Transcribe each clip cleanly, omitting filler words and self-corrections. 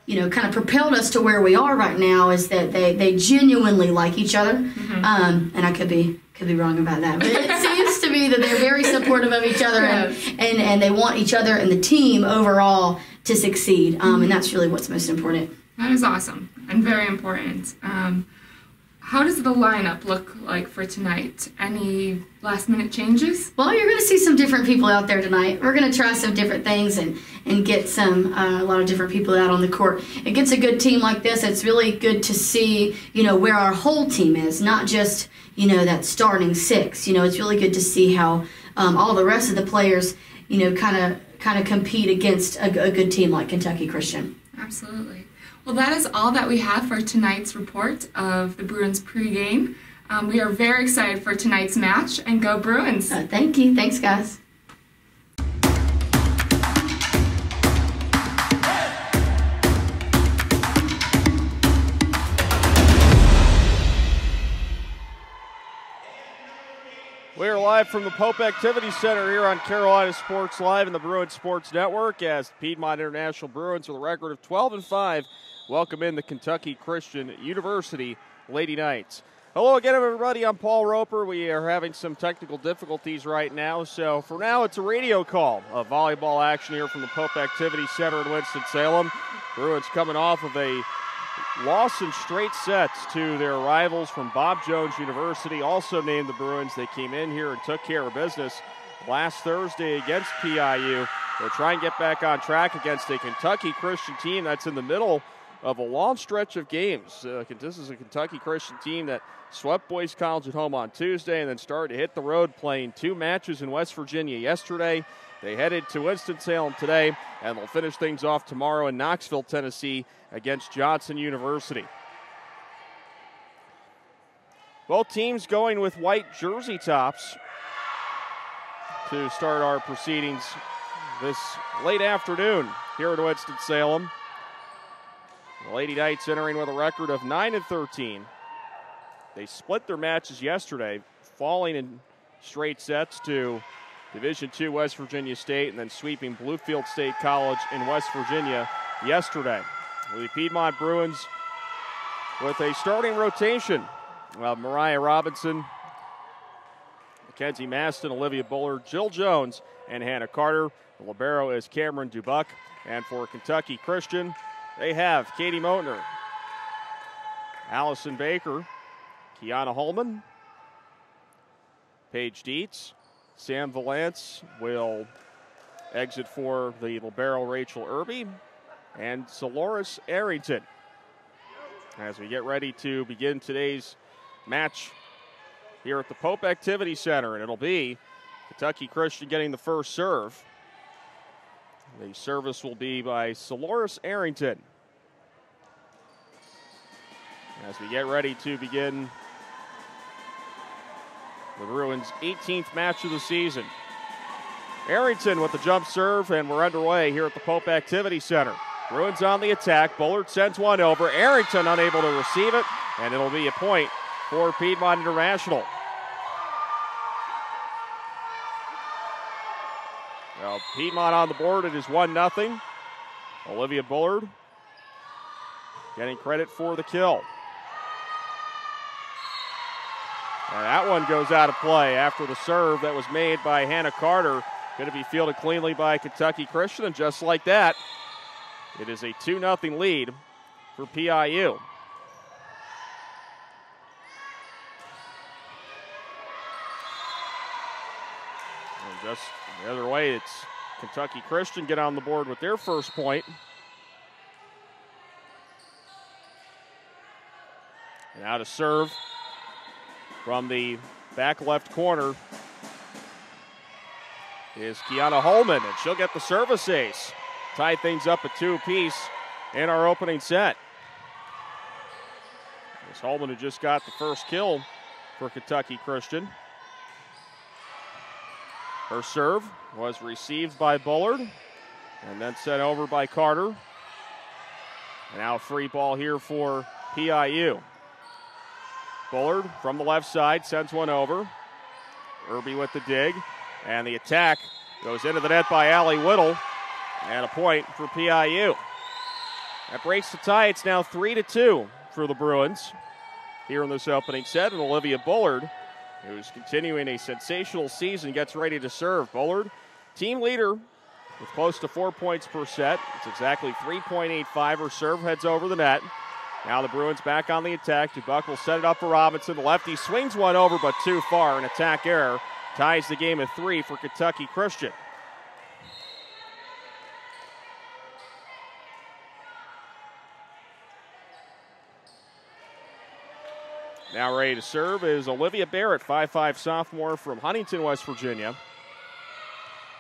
kind of propelled us to where we are right now is that they genuinely like each other. And I could be wrong about that, but it seems to me that they're very supportive of each other, and they want each other and the team overall to succeed. And that's really what's most important. That is awesome and very important. How does the lineup look like for tonight? Any last-minute changes? Well, you're going to see some different people out there tonight. We're going to try some different things and get a lot of different people out on the court. It gets a good team like this. It's really good to see, where our whole team is, not just, that starting six. It's really good to see how all the rest of the players, kind of compete against a good team like Kentucky Christian. Absolutely. Well, that is all that we have for tonight's report of the Bruins pregame. We are very excited for tonight's match, and go Bruins! Thank you. Thanks, guys. We are live from the Pope Activity Center here on Carolina Sports Live and the Bruins Sports Network as Piedmont International Bruins with a record of 12-5 welcome in the Kentucky Christian University Lady Knights. Hello again, everybody. I'm Paul Roper. We are having some technical difficulties right now, so for now it's a radio call of volleyball action here from the Pope Activity Center in Winston-Salem. Bruins coming off of a loss in straight sets to their rivals from Bob Jones University, also named the Bruins. They came in here and took care of business last Thursday against PIU. They'll try and get back on track against a Kentucky Christian team that's in the middle of a long stretch of games. This is a Kentucky Christian team that swept Boys College at home on Tuesday and then started to hit the road playing 2 matches in West Virginia yesterday. They headed to Winston-Salem today, and they'll finish things off tomorrow in Knoxville, Tennessee, against Johnson University. Both teams going with white jersey tops to start our proceedings this late afternoon here at Winston-Salem. The Lady Knights entering with a record of 9-13. They split their matches yesterday, falling in straight sets to Division II West Virginia State and then sweeping Bluefield State College in West Virginia yesterday. The Piedmont Bruins with a starting rotation of Mariah Robinson, Mackenzie Maston, Olivia Bullard, Jill Jones, and Hannah Carter. The libero is Cameron Dubuck. And for Kentucky Christian, they have Katie Motner, Allison Baker, Kiana Holman, Paige Dietz. Sam Valance will exit for the libero Rachel Irby, and Soloris Arrington. As we get ready to begin today's match here at the Pope Activity Center, and it'll be Kentucky Christian getting the first serve. The service will be by Soloris Arrington. As we get ready to begin the Bruins' 18th match of the season. Arrington with the jump serve, and we're underway here at the Pope Activity Center. Bruins on the attack. Bullard sends one over. Arrington unable to receive it, and it'll be a point for Piedmont International. Well, Piedmont on the board. It is 1-0. Olivia Bullard getting credit for the kill. And that one goes out of play after the serve that was made by Hannah Carter. Going to be fielded cleanly by Kentucky Christian, and just like that, it is a 2-0 lead for PIU. And just the other way, it's Kentucky Christian get on the board with their first point. And now to serve from the back left corner is Kiana Holman, and she'll get the service ace. Tie things up at 2 apiece in our opening set. This Holman who just got the first kill for Kentucky Christian. Her serve was received by Bullard and then sent over by Carter. And now a free ball here for PIU. Bullard from the left side sends one over. Irby with the dig. And the attack goes into the net by Allie Whittle. And a point for PIU. That breaks the tie. It's now 3-2 for the Bruins here in this opening set. And Olivia Bullard, who's continuing a sensational season, gets ready to serve. Bullard, team leader with close to 4 points per set. It's exactly 3.85. Her serve heads over the net. Now the Bruins back on the attack. Dubuck will set it up for Robinson. The lefty swings one over, but too far. An attack error ties the game at 3 for Kentucky Christian. Now ready to serve is Olivia Barrett, 5'5" sophomore from Huntington, West Virginia.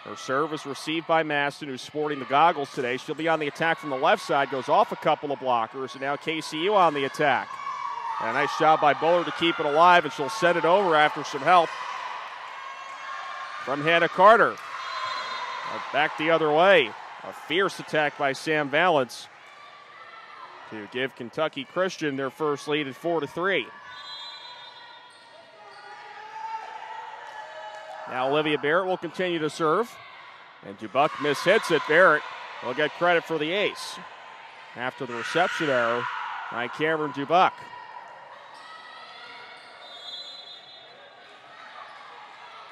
Her serve is received by Maston, who's sporting the goggles today. She'll be on the attack from the left side, goes off a couple of blockers, and now KCU on the attack. And a nice job by Bullard to keep it alive, and she'll send it over after some help from Hannah Carter. Back the other way. A fierce attack by Sam Valance to give Kentucky Christian their first lead at 4-3. Now Olivia Barrett will continue to serve. And Dubuck mishits it. Barrett will get credit for the ace after the reception error by Cameron Dubuck.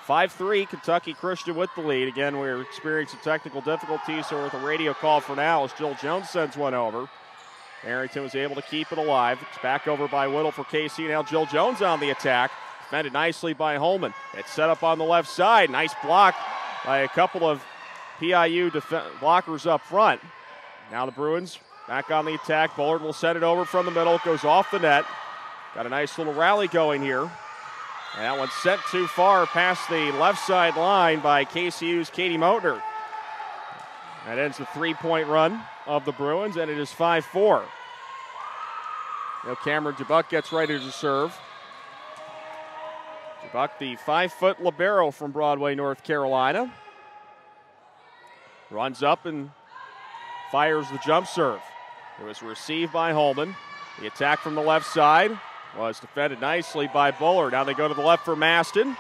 5-3, Kentucky Christian with the lead. Again, we're experiencing technical difficulties, so with a radio call for now as Jill Jones sends one over. Arrington was able to keep it alive. It's back over by Whittle for KC. Now Jill Jones on the attack. Defended nicely by Holman. It's set up on the left side. Nice block by a couple of PIU blockers up front. Now the Bruins back on the attack. Bullard will set it over from the middle. It goes off the net. Got a nice little rally going here. And that one's sent too far past the left side line by KCU's Katie Motner. That ends the three-point run of the Bruins, and it is 5-4. Now Cameron Dubuck gets ready to serve. Dubuck, the 5-foot libero from Broadway, North Carolina. Runs up and fires the jump serve. It was received by Holman. The attack from the left side was defended nicely by Bullard. Now they go to the left for Maston.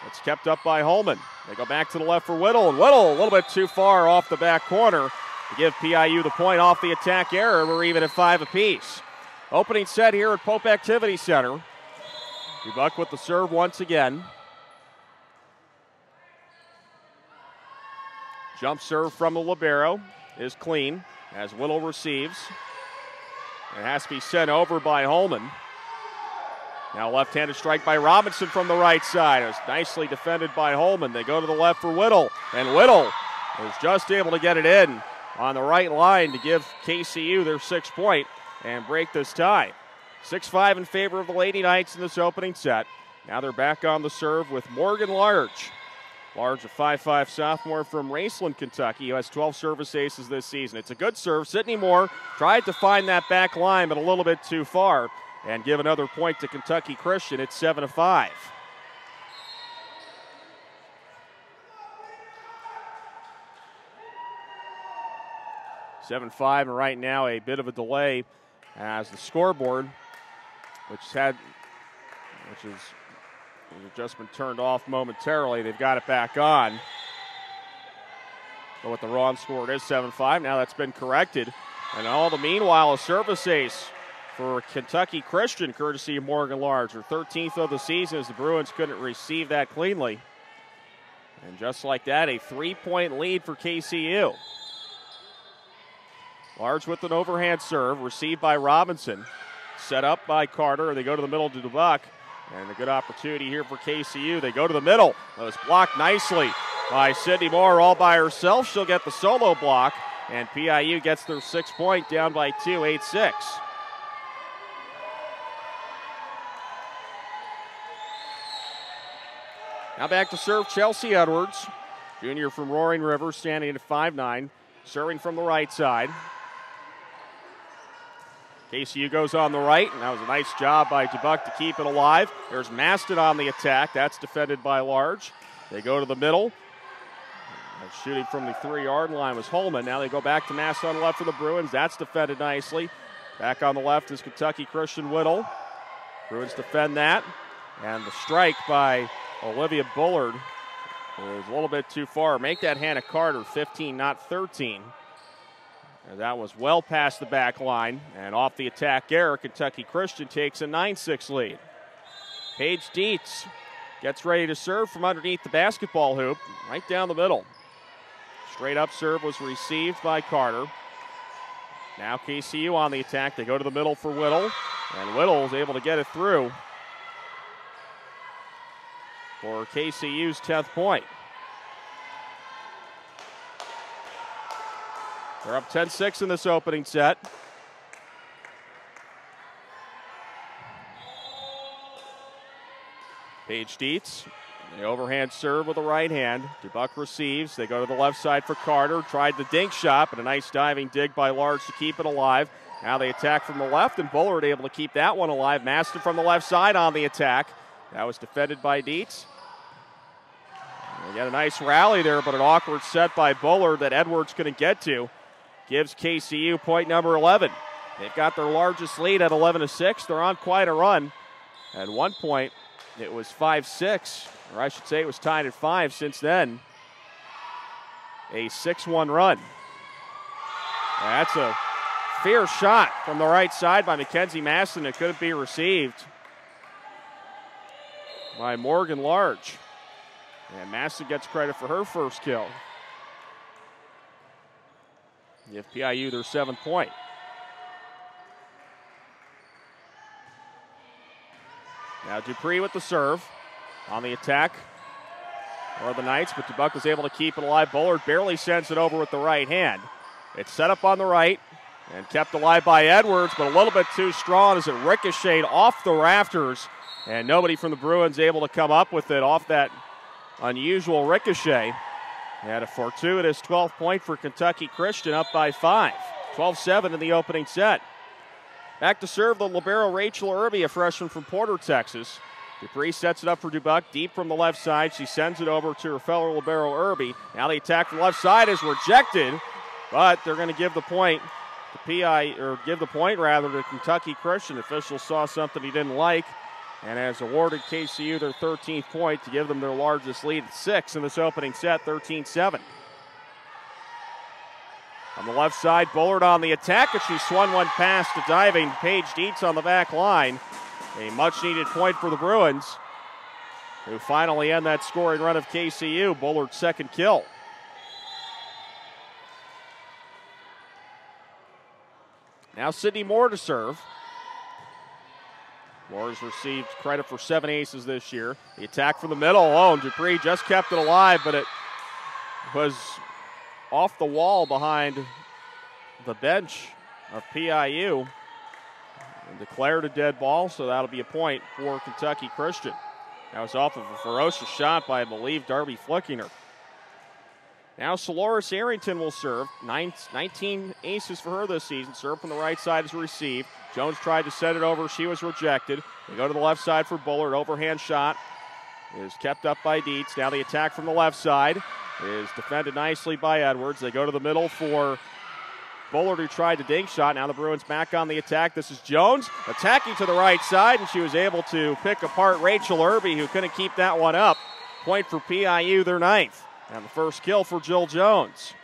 It's kept up by Holman. They go back to the left for Whittle, and Whittle a little bit too far off the back corner to give PIU the point off the attack error. We're even at 5 apiece. Opening set here at Pope Activity Center. Dubuck with the serve once again. Jump serve from the libero is clean as Whittle receives. It has to be sent over by Holman. Now left-handed strike by Robinson from the right side. It was nicely defended by Holman. They go to the left for Whittle, and Whittle was just able to get it in on the right line to give KCU their 6-point and break this tie. 6-5 in favor of the Lady Knights in this opening set. Now they're back on the serve with Morgan Large. Large, a 5'5" sophomore from Raceland, Kentucky, who has 12 service aces this season. It's a good serve. Sydney Moore tried to find that back line, but a little bit too far, and give another point to Kentucky Christian. It's 7-5. And right now a bit of a delay as the scoreboard, which is just been turned off momentarily. They've got it back on. But with the wrong score, it is 7-5. Now that's been corrected. And all the meanwhile, a service ace for Kentucky Christian, courtesy of Morgan Large. Her 13th of the season as the Bruins couldn't receive that cleanly. And just like that, a 3-point lead for KCU. Large with an overhand serve, received by Robinson. Set up by Carter. They go to the middle to Dubuck. And a good opportunity here for KCU. They go to the middle. That was blocked nicely by Sydney Moore all by herself. She'll get the solo block. And PIU gets their 6-point down by 2, 8-6. Now back to serve Chelsea Edwards. Junior from Roaring River, standing at 5'9", serving from the right side. KCU goes on the right, and that was a nice job by Dubuck to keep it alive. There's Maston on the attack. That's defended by Large. They go to the middle. And shooting from the 3-yard line was Holman. Now they go back to Maston on the left for the Bruins. That's defended nicely. Back on the left is Kentucky Christian Whittle. Bruins defend that. And the strike by Olivia Bullard is a little bit too far. Make that Hannah Carter 15, not 13. That was well past the back line, and off the attack error, Kentucky Christian takes a 9-6 lead. Paige Dietz gets ready to serve from underneath the basketball hoop, right down the middle. Straight up serve was received by Carter. Now KCU on the attack. They go to the middle for Whittle, and Whittle is able to get it through for KCU's 10th point. They're up 10-6 in this opening set. Paige Dietz, the overhand serve with the right hand. DuBuck receives. They go to the left side for Carter. Tried the dink shot, but a nice diving dig by Large to keep it alive. Now they attack from the left, and Bullard able to keep that one alive. Maston from the left side on the attack. That was defended by Dietz. They get a nice rally there, but an awkward set by Bullard that Edwards couldn't get to. Gives KCU point number 11. They've got their largest lead at 11-6. They're on quite a run. At one point, it was 5-6, or I should say it was tied at 5. Since then, a 6-1 run. That's a fierce shot from the right side by Mackenzie Maston. It couldn't be received by Morgan Large. And Maston gets credit for her first kill. Give PIU their 7th point. Now Dupree with the serve. On the attack are the Knights, but DuBuck was able to keep it alive. Bullard barely sends it over with the right hand. It's set up on the right and kept alive by Edwards, but a little bit too strong as it ricocheted off the rafters, and nobody from the Bruins able to come up with it off that unusual ricochet. And a fortuitous 12th point for Kentucky Christian, up by 5. 12-7 in the opening set. Back to serve the libero Rachel Irby, a freshman from Porter, Texas. Dupree sets it up for DuBuck, deep from the left side. She sends it over to her fellow libero Irby. Now the attack from the left side is rejected, but they're going to give the point to Kentucky Christian. Officials saw something he didn't like, and has awarded KCU their 13th point to give them their largest lead at 6 in this opening set, 13-7. On the left side, Bullard on the attack, and she swung one past to diving Paige Dietz on the back line. A much-needed point for the Bruins, who finally end that scoring run of KCU. Bullard's 2nd kill. Now Sydney Moore to serve. Moore has received credit for 7 aces this year. The attack from the middle. Oh, and Dupree just kept it alive, but it was off the wall behind the bench of PIU. And declared a dead ball, so that'll be a point for Kentucky Christian. That was off of a ferocious shot by, I believe, Darby Flickinger. Now Soloris Arrington will serve. 19 aces for her this season. Serve from the right side is received. Jones tried to set it over. She was rejected. They go to the left side for Bullard. Overhand shot is kept up by Dietz. Now the attack from the left side is defended nicely by Edwards. They go to the middle for Bullard, who tried the dink shot. Now the Bruins back on the attack. This is Jones attacking to the right side, and she was able to pick apart Rachel Irby, who couldn't keep that one up. Point for PIU, their 9th. And the first kill for Jill Jones.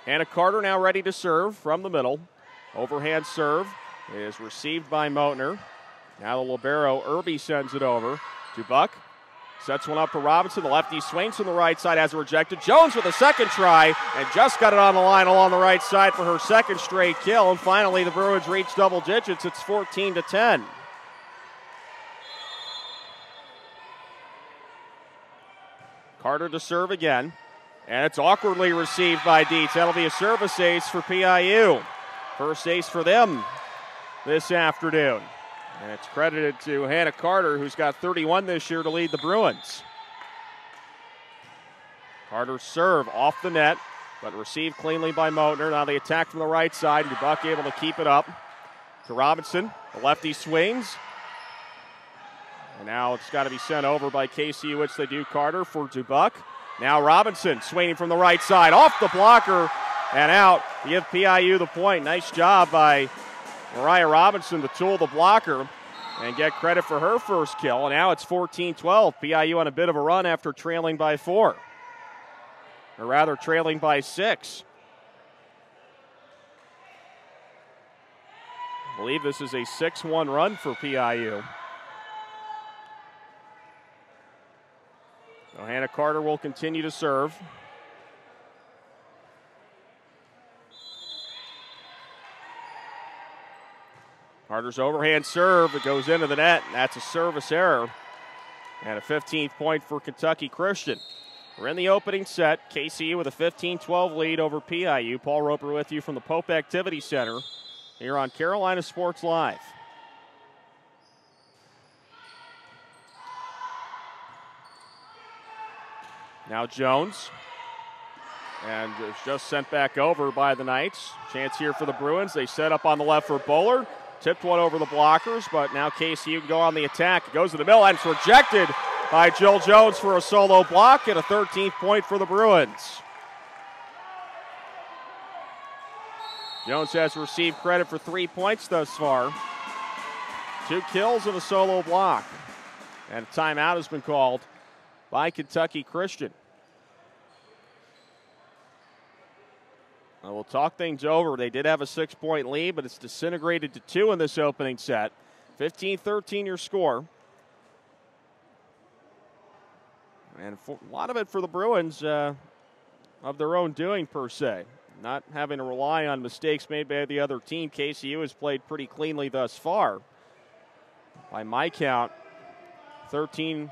Hannah Carter now ready to serve from the middle. Overhand serve is received by Motner. Now the libero Irby sends it over. DuBuck sets one up for Robinson. The lefty swings from the right side, has it rejected. Jones with a 2nd try, and just got it on the line along the right side for her 2nd straight kill. And finally the Bruins reach double digits. It's 14-10. Carter to serve again, and it's awkwardly received by Dietz. That'll be a service ace for PIU. First ace for them this afternoon. And it's credited to Hannah Carter, who's got 31 this year to lead the Bruins. Carter's serve off the net, but received cleanly by Motner. Now the attack from the right side. DuBuck able to keep it up to Robinson. The lefty swings. And now it's got to be sent over by KCU, which they do. Carter for DuBuck. Now Robinson swinging from the right side. Off the blocker and out. To give PIU the point. Nice job by Mariah Robinson to tool the blocker and get credit for her first kill. And now it's 14-12. PIU on a bit of a run after trailing by 4. or rather trailing by 6. I believe this is a 6-1 run for PIU. So Hannah Carter will continue to serve. Carter's overhand serve. It goes into the net. That's a service error. And a 15th point for Kentucky Christian. We're in the opening set. KCU with a 15-12 lead over PIU. Paul Roper with you from the Pope Activity Center here on Carolina Sports Live. Now Jones. And it's just sent back over by the Knights. Chance here for the Bruins. They set up on the left for Bullard. Tipped one over the blockers, but now KCU can go on the attack. It goes to the middle, and it's rejected by Jill Jones for a solo block and a 13th point for the Bruins. Jones has received credit for 3 points thus far. 2 kills and a solo block. And a timeout has been called by Kentucky Christian. We'll talk things over. They did have a 6-point lead, but it's disintegrated to 2 in this opening set. 15-13 your score. And a lot of it for the Bruins of their own doing, per se. Not having to rely on mistakes made by the other team. KCU has played pretty cleanly thus far. By my count, 9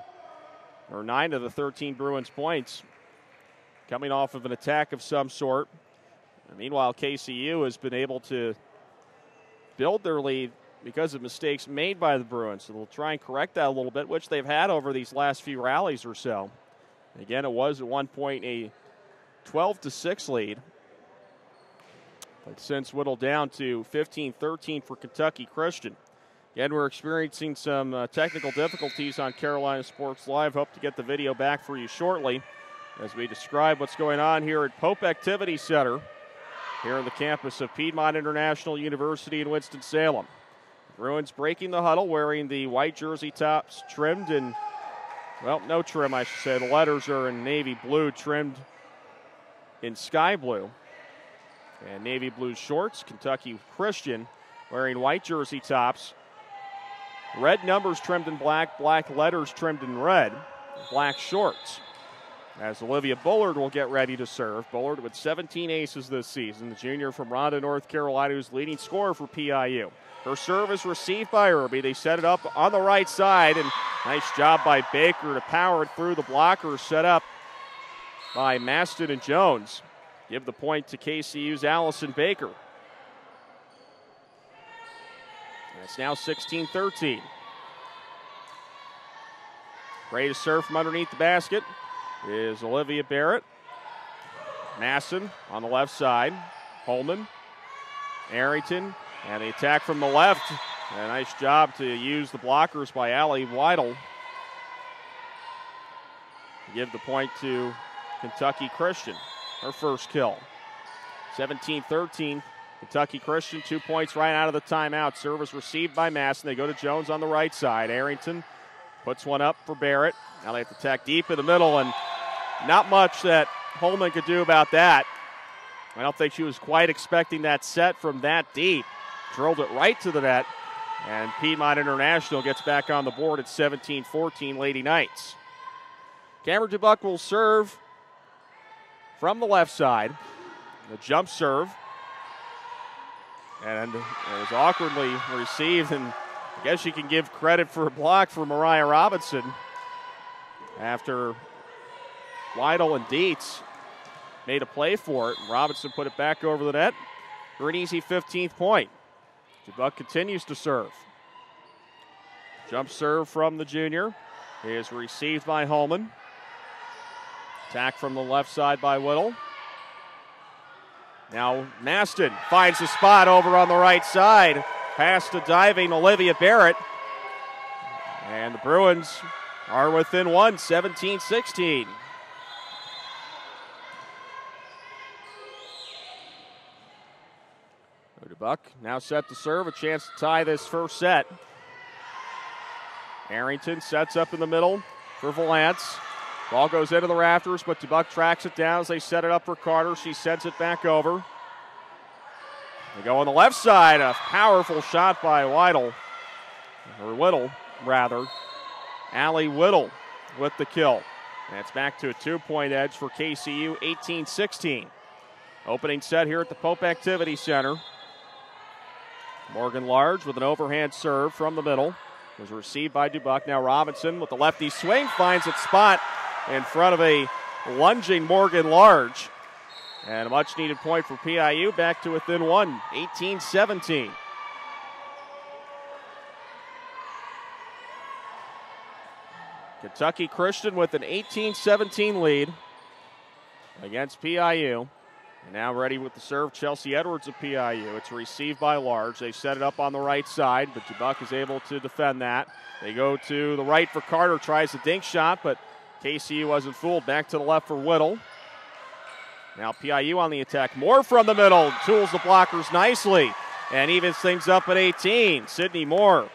of the 13 Bruins points coming off of an attack of some sort. Meanwhile, KCU has been able to build their lead because of mistakes made by the Bruins. So they'll try and correct that a little bit, which they've had over these last few rallies or so. Again, it was at one point a 12-6 lead. But since whittled down to 15-13 for Kentucky Christian. Again, we're experiencing some technical difficulties on Carolina Sports Live. Hope to get the video back for you shortly as we describe what's going on here at Pope Activity Center here on the campus of Piedmont International University in Winston-Salem. Bruins breaking the huddle, wearing the white jersey tops trimmed in, well, no trim, I should say. The letters are in navy blue, trimmed in sky blue. And navy blue shorts. Kentucky Christian wearing white jersey tops. Red numbers trimmed in black, black letters trimmed in red, black shorts. As Olivia Bullard will get ready to serve. Bullard with 17 aces this season. The junior from Ronda, North Carolina, who's leading scorer for PIU. Her serve is received by Irby. They set it up on the right side, and nice job by Baker to power it through the blockers set up by Maston and Jones. Give the point to KCU's Allison Baker. And it's now 16-13. Ready to serve from underneath the basket is Olivia Barrett. Masson on the left side. Holman. Arrington. And the attack from the left. A nice job to use the blockers by Allie Weidel. Give the point to Kentucky Christian. Her first kill. 17-13. Kentucky Christian, 2 points right out of the timeout. Service received by Masson. They go to Jones on the right side. Arrington puts one up for Barrett. Now they have to attack deep in the middle, and not much that Holman could do about that. I don't think she was quite expecting that set from that deep. Drilled it right to the net, and Piedmont International gets back on the board at 17-14 Lady Knights. Cameron Dubuck will serve from the left side. The jump serve. And it was awkwardly received, and I guess you can give credit for a block for Mariah Robinson after Weidel and Dietz made a play for it. Robinson put it back over the net for an easy 15th point. Dubuck continues to serve. Jump serve from the junior is received by Holman. Attack from the left side by Whittle. Now Maston finds the spot over on the right side. Pass to diving Olivia Barrett. And the Bruins are within one, 17-16. Dubuck now set to serve, a chance to tie this first set. Arrington sets up in the middle for Valance. Ball goes into the rafters, but Dubuque tracks it down as they set it up for Carter. She sends it back over. They go on the left side. A powerful shot by Whittle. Allie Whittle with the kill. And it's back to a 2-point edge for KCU, 18-16. Opening set here at the Pope Activity Center. Morgan Large with an overhand serve from the middle. Was received by Dubuque. Now Robinson with the lefty swing finds its spot in front of a lunging Morgan Large. And a much-needed point for PIU, back to within one, 18-17. Kentucky Christian with an 18-17 lead against PIU. And now ready with the serve, Chelsea Edwards of PIU. It's received by Large. They set it up on the right side, but Dubuque is able to defend that. They go to the right for Carter, tries a dink shot, but KCU wasn't fooled. Back to the left for Whittle. Now PIU on the attack. Moore from the middle. Tools the blockers nicely and evens things up at 18. Sydney Moore,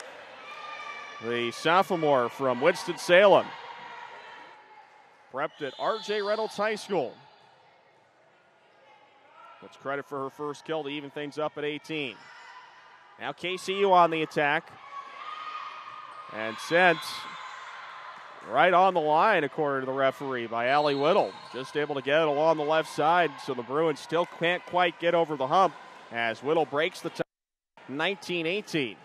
the sophomore from Winston-Salem. Prepped at R.J. Reynolds High School. Gets credit for her first kill to even things up at 18. Now KCU on the attack. And sent right on the line, according to the referee, by Allie Whittle. Just able to get it along the left side, so the Bruins still can't quite get over the hump as Whittle breaks the tie, 19-18.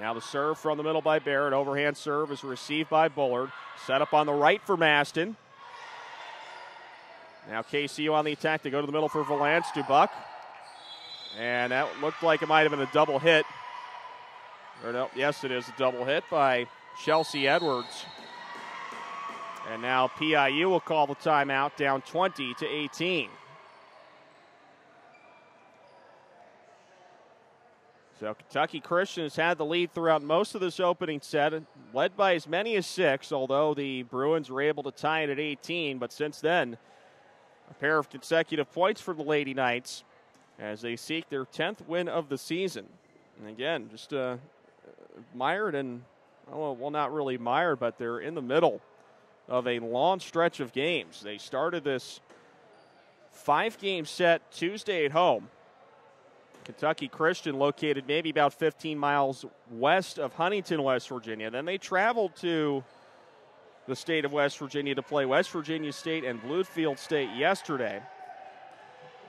Now the serve from the middle by Barrett. Overhand serve is received by Bullard. Set up on the right for Maston. Now KCU on the attack. They go to the middle for Valance. Dubuque. And that looked like it might have been a double hit. Or no, yes, it is a double hit by Chelsea Edwards. And now PIU will call the timeout, down 20-18. So Kentucky Christian has had the lead throughout most of this opening set, led by as many as 6, although the Bruins were able to tie it at 18. But since then, a pair of consecutive points for the Lady Knights as they seek their 10th win of the season. And again, just mired and, well, not really mired, but they're in the middle of a long stretch of games. They started this 5-game set Tuesday at home. Kentucky Christian, located maybe about 15 miles west of Huntington, West Virginia. Then they traveled to the state of West Virginia to play West Virginia State and Bluefield State yesterday.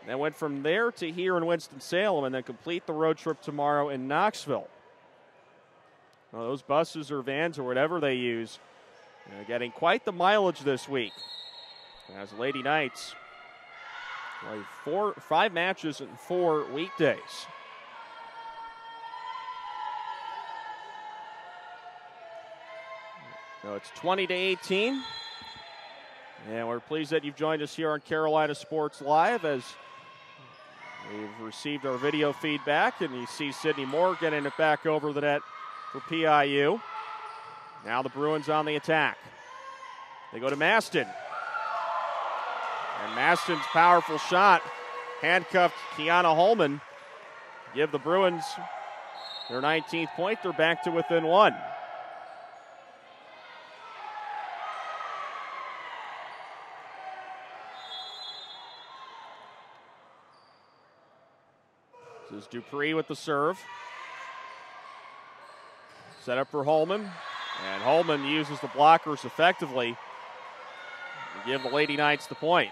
Then went from there to here in Winston-Salem and then complete the road trip tomorrow in Knoxville. Well, those buses or vans or whatever they use, getting quite the mileage this week. As Lady Knights play 5 matches in 4 weekdays. So it's 20-18. And we're pleased that you've joined us here on Carolina Sports Live as we've received our video feedback, and you see Sydney Moore getting it back over the net for PIU. Now the Bruins on the attack. They go to Maston. And Maston's powerful shot handcuffed Kiana Holman. Give the Bruins their 19th point. They're back to within 1. This is Dupree with the serve. Set up for Holman. And Holman uses the blockers effectively to give the Lady Knights the point.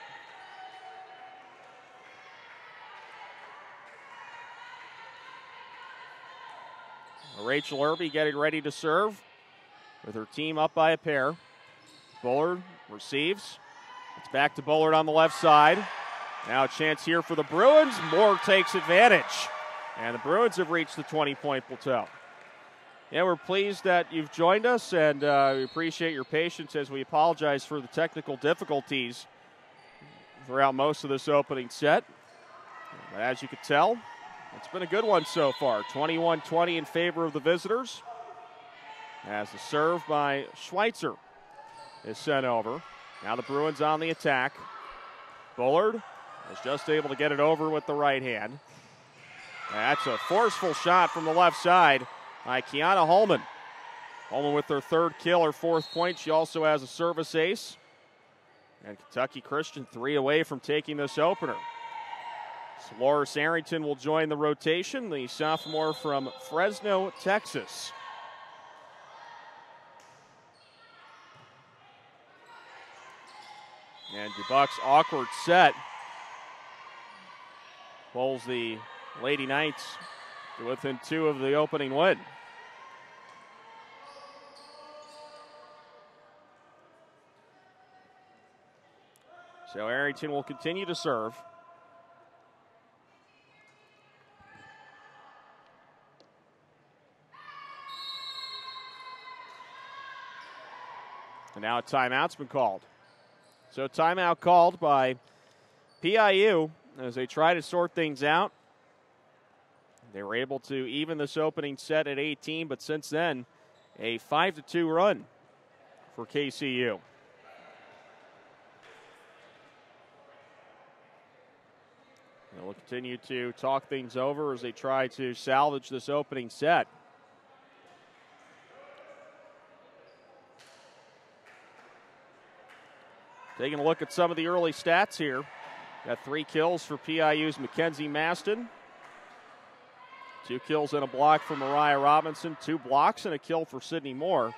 Rachel Irby getting ready to serve with her team up by a pair. Bullard receives. It's back to Bullard on the left side. Now a chance here for the Bruins. Moore takes advantage. And the Bruins have reached the 20-point plateau. Yeah, we're pleased that you've joined us, and we appreciate your patience as we apologize for the technical difficulties throughout most of this opening set. But as you can tell, it's been a good one so far. 21-20 in favor of the visitors. As the serve by Schweitzer is sent over. Now the Bruins on the attack. Bullard is just able to get it over with the right hand. That's a forceful shot from the left side by Kiana Holman. Holman with her third kill, her fourth point. She also has a service ace. And Kentucky Christian 3 away from taking this opener. Loris Arrington will join the rotation, the sophomore from Fresno, Texas. And Dubuque's awkward set pulls the Lady Knights to within 2 of the opening win. So Arrington will continue to serve. And now a timeout's been called. So timeout called by PIU as they try to sort things out. They were able to even this opening set at 18, but since then, a 5-2 run for KCU. And they'll continue to talk things over as they try to salvage this opening set. Taking a look at some of the early stats here. Got 3 kills for PIU's Mackenzie Maston. 2 kills and a block for Mariah Robinson. 2 blocks and a kill for Sydney Moore.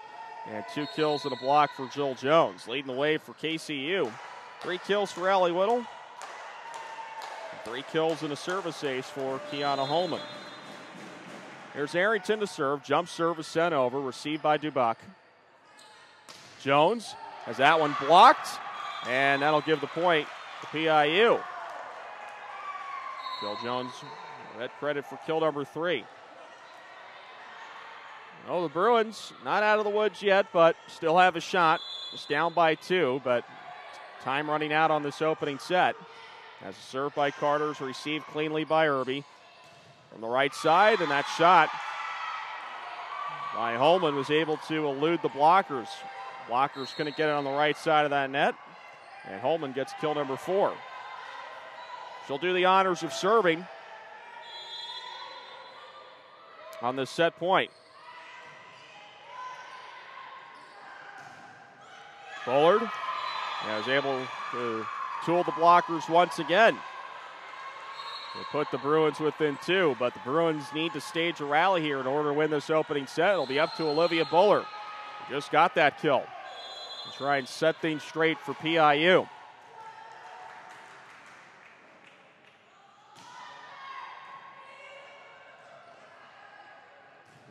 And 2 kills and a block for Jill Jones. Leading the way for KCU. 3 kills for Allie Whittle. And 3 kills and a service ace for Kiana Holman. Here's Arrington to serve. Jump service sent over. Received by Dubuque. Jones has that one blocked. And that'll give the point to PIU. Jill Jones, that credit for kill number 3. Oh, the Bruins not out of the woods yet, but still have a shot. It's down by 2, but time running out on this opening set. As a serve by Carter is received cleanly by Irby. From the right side, and that shot by Holman was able to elude the blockers. Blockers couldn't get it on the right side of that net. And Holman gets kill number 4. She'll do the honors of serving on this set point. Bullard is able to tool the blockers once again. They put the Bruins within 2, but the Bruins need to stage a rally here in order to win this opening set. It'll be up to Olivia Bullard, who just got that kill. To try and set things straight for PIU.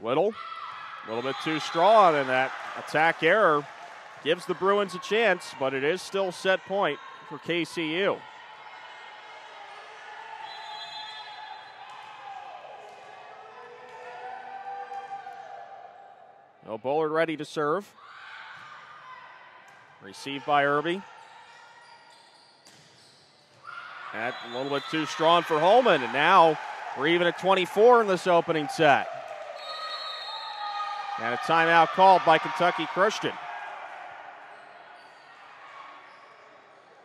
Whittle, a little bit too strong, and that attack error gives the Bruins a chance, but it is still set point for KCU. No, Bullard ready to serve. Received by Irby. That a little bit too strong for Holman, and now we're even at 24 in this opening set. And a timeout called by Kentucky Christian.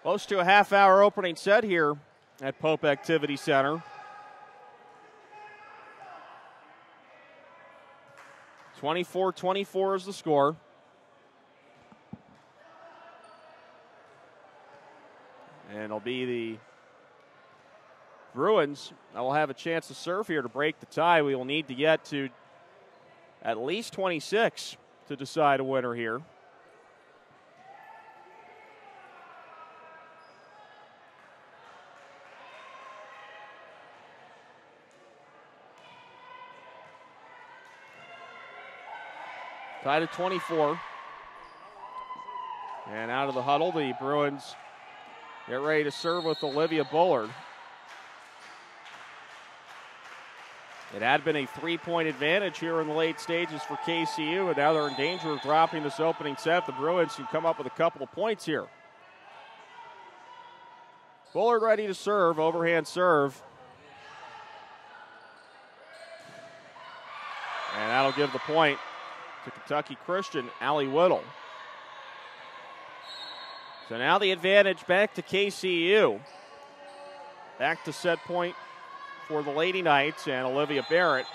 Close to a half-hour opening set here at Pope Activity Center. 24-24 is the score. And it'll be the Bruins that will have a chance to serve here to break the tie. We will need to get to at least 26 to decide a winner here. Tied at 24. And out of the huddle, the Bruins get ready to serve with Olivia Bullard. It had been a 3-point advantage here in the late stages for KCU, and now they're in danger of dropping this opening set. The Bruins can come up with a couple of points here. Bullard ready to serve, overhand serve. And that'll give the point to Kentucky Christian, Allie Whittle. So now the advantage back to KCU. Back to set point for the Lady Knights, and Olivia Barrett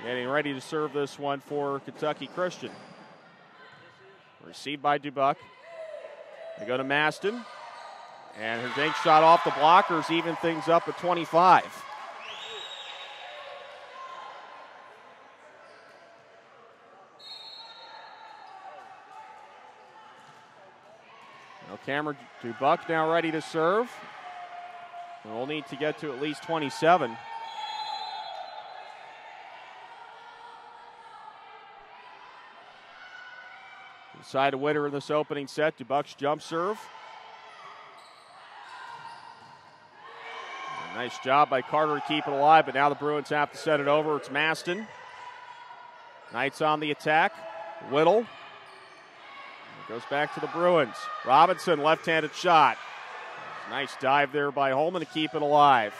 Getting ready to serve this one for Kentucky Christian. Received by Dubuck. They go to Maston. And her dink shot off the blockers, even things up at 25. Now Cameron Dubuck now ready to serve. We'll need to get to at least 27. Decide a winner in this opening set. Dubuck's jump serve. Nice job by Carter to keep it alive, but now the Bruins have to set it over. It's Maston. Knights on the attack. Whittle. Goes back to the Bruins. Robinson, left-handed shot. Nice dive there by Holman to keep it alive.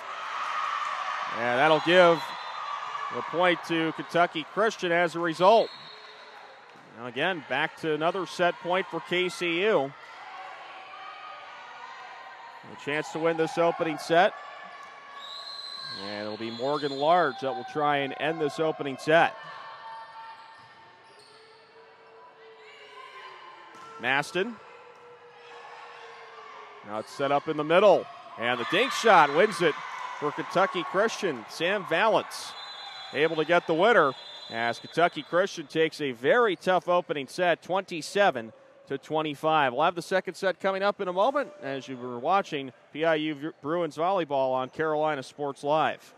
And that'll give the point to Kentucky Christian as a result. Now again, back to another set point for KCU. A chance to win this opening set. And it'll be Morgan Large that will try and end this opening set. Maston. Now it's set up in the middle. And the dink shot wins it for Kentucky Christian. Sam Valance able to get the winner as Kentucky Christian takes a very tough opening set, 27-25. We'll have the second set coming up in a moment as you were watching PIU Bruins Volleyball on Carolina Sports Live.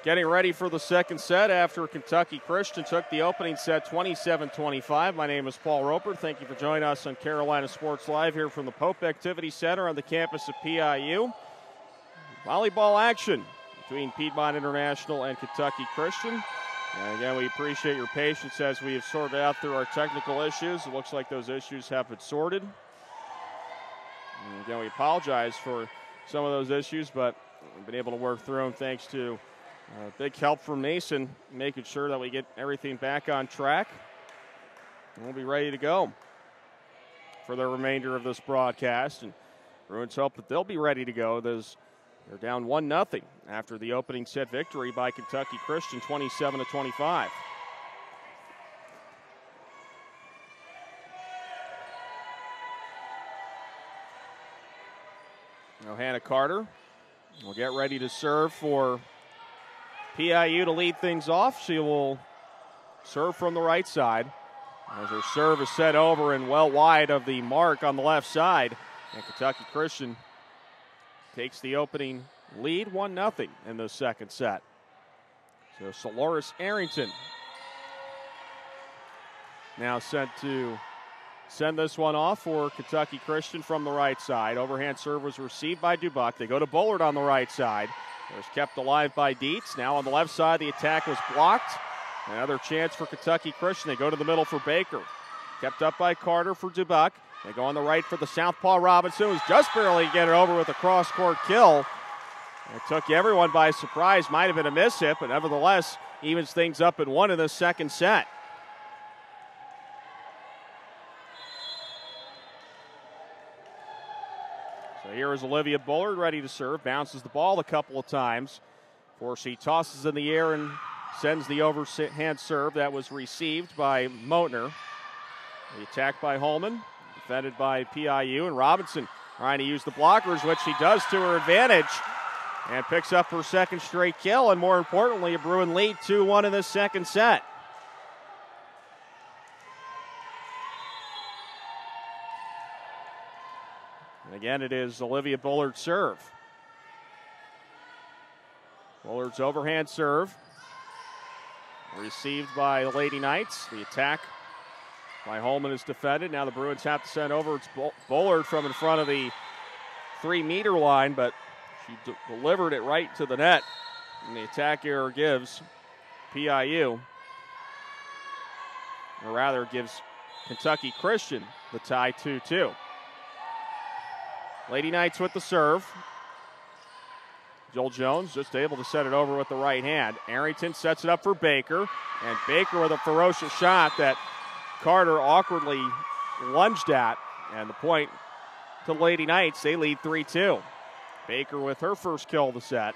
Getting ready for the second set after Kentucky Christian took the opening set 27-25. My name is Paul Roper. Thank you for joining us on Carolina Sports Live here from the Pope Activity Center on the campus of PIU. Volleyball action between Piedmont International and Kentucky Christian. And again, we appreciate your patience as we have sorted out through our technical issues. It looks like those issues have been sorted. And again, we apologize for some of those issues, but we've been able to work through them thanks to big help from Mason, making sure that we get everything back on track. And we'll be ready to go for the remainder of this broadcast. And Bruins hope that they'll be ready to go. They're down 1-0 after the opening set victory by Kentucky Christian, 27-25. Now Hannah Carter will get ready to serve for PIU to lead things off. She will serve from the right side as her serve is set over and well wide of the mark on the left side. And Kentucky Christian takes the opening lead 1-0 in the second set. So Soloris Arrington now sent to send this one off for Kentucky Christian from the right side. Overhand serve was received by Dubuck. They go to Bullard on the right side. It was kept alive by Dietz. Now on the left side, the attack was blocked. Another chance for Kentucky Christian. They go to the middle for Baker. Kept up by Carter for Dubuck. They go on the right for the southpaw Robinson, who's just barely getting it over with a cross-court kill. It took everyone by surprise. Might have been a miss hit, but nevertheless evens things up at 1 in the second set. So here is Olivia Bullard ready to serve. Bounces the ball a couple of times before she tosses in the air and sends the overhand serve. That was received by Motner. The attack by Holman, defended by PIU, and Robinson trying to use the blockers, which she does to her advantage, and picks up her second straight kill, and more importantly, a Bruin lead 2-1 in this second set. And again, it is Olivia Bullard's serve. Bullard's overhand serve, received by the Lady Knights. The attack by Holman is defended. Now the Bruins have to send over. It's Bullard from in front of the 3-meter line, but she delivered it right to the net. And the attack error gives PIU, or rather gives Kentucky Christian the tie 2-2. Lady Knights with the serve. Joel Jones just able to set it over with the right hand. Arrington sets it up for Baker, and Baker with a ferocious shot that Carter awkwardly lunged at, and the point to Lady Knights. They lead 3-2. Baker with her first kill of the set.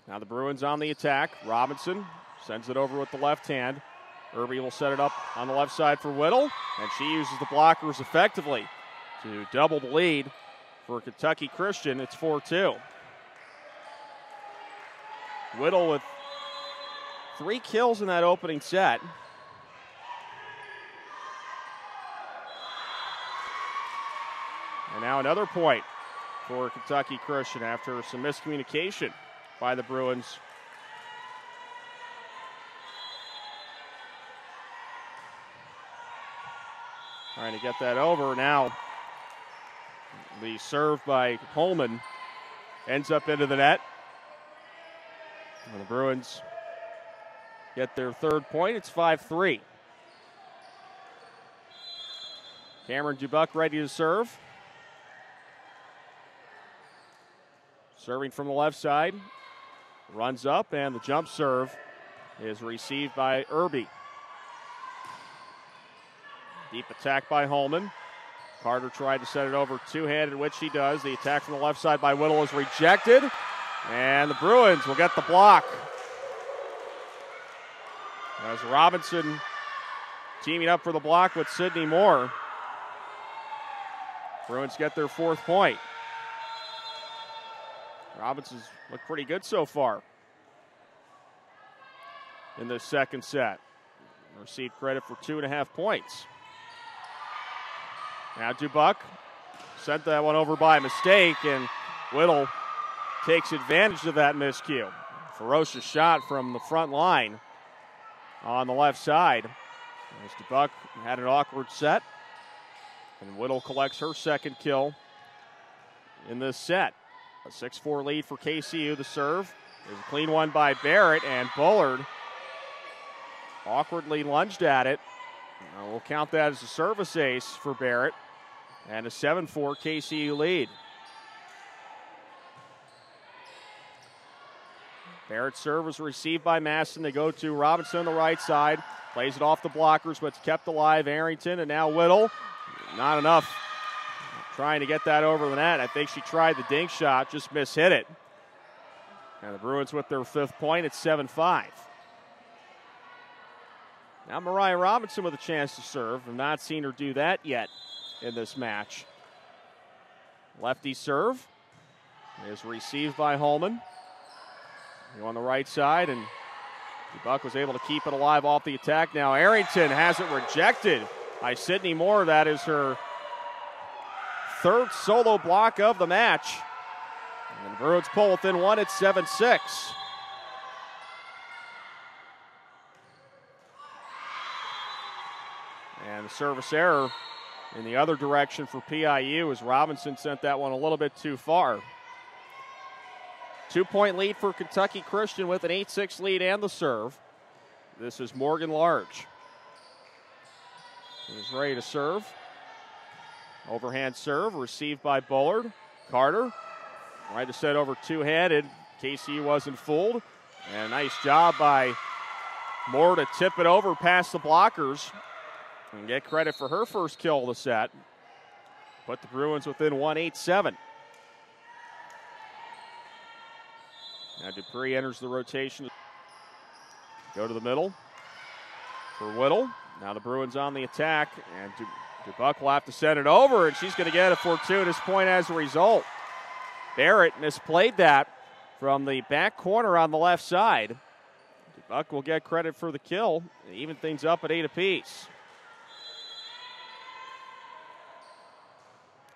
Now the Bruins on the attack. Robinson sends it over with the left hand. Irby will set it up on the left side for Whittle, and she uses the blockers effectively to double the lead for Kentucky Christian. It's 4-2. Whittle with 3 kills in that opening set. And now another point for Kentucky Christian after some miscommunication by the Bruins. Trying to get that over. Now the serve by Holman ends up into the net. And the Bruins get their third point. It's 5-3. Cameron Dubuck ready to serve. Serving from the left side. Runs up, and the jump serve is received by Irby. Deep attack by Holman. Carter tried to set it over two-handed, which he does. The attack from the left side by Whittle is rejected. And the Bruins will get the block. As Robinson teaming up for the block with Sydney Moore. Bruins get their fourth point. Robinson's looked pretty good so far in this second set. Received credit for 2.5 points. Now Dubuck sent that one over by mistake, and Whittle takes advantage of that miscue. Ferocious shot from the front line on the left side. As Dubuck had an awkward set, and Whittle collects her second kill in this set. A 6-4 lead for KCU. The serve is a clean one by Barrett, and Bullard awkwardly lunged at it. We'll count that as a service ace for Barrett, and a 7-4 KCU lead. Barrett's serve was received by Masson. They go to Robinson on the right side. Plays it off the blockers, but it's kept alive. Arrington, and now Whittle. Not enough. Trying to get that over the net. I think she tried the dink shot, just mishit it. And the Bruins with their fifth point. It's 7-5. Now Mariah Robinson with a chance to serve. I've not seen her do that yet in this match. Lefty serve is received by Holman. On the right side, and Dubuck was able to keep it alive off the attack. Now Arrington has it rejected by Sydney Moore. That is her third solo block of the match. And the Bruins pull within one. It's 7-6. And the service error in the other direction for PIU as Robinson sent that one a little bit too far. 2-point lead for Kentucky Christian with an 8-6 lead and the serve. This is Morgan Large. He's ready to serve. Overhand serve received by Bullard. Carter, right to set over two-handed. KCU wasn't fooled. And a nice job by Moore to tip it over past the blockers and get credit for her first kill of the set. Put the Bruins within 1-8-7. Now Dupree enters the rotation. Go to the middle for Whittle. Now the Bruins on the attack, and DuBuck will have to send it over, and she's going to get a fortuitous point as a result. Barrett misplayed that from the back corner on the left side. DuBuck will get credit for the kill and even things up at 8 apiece.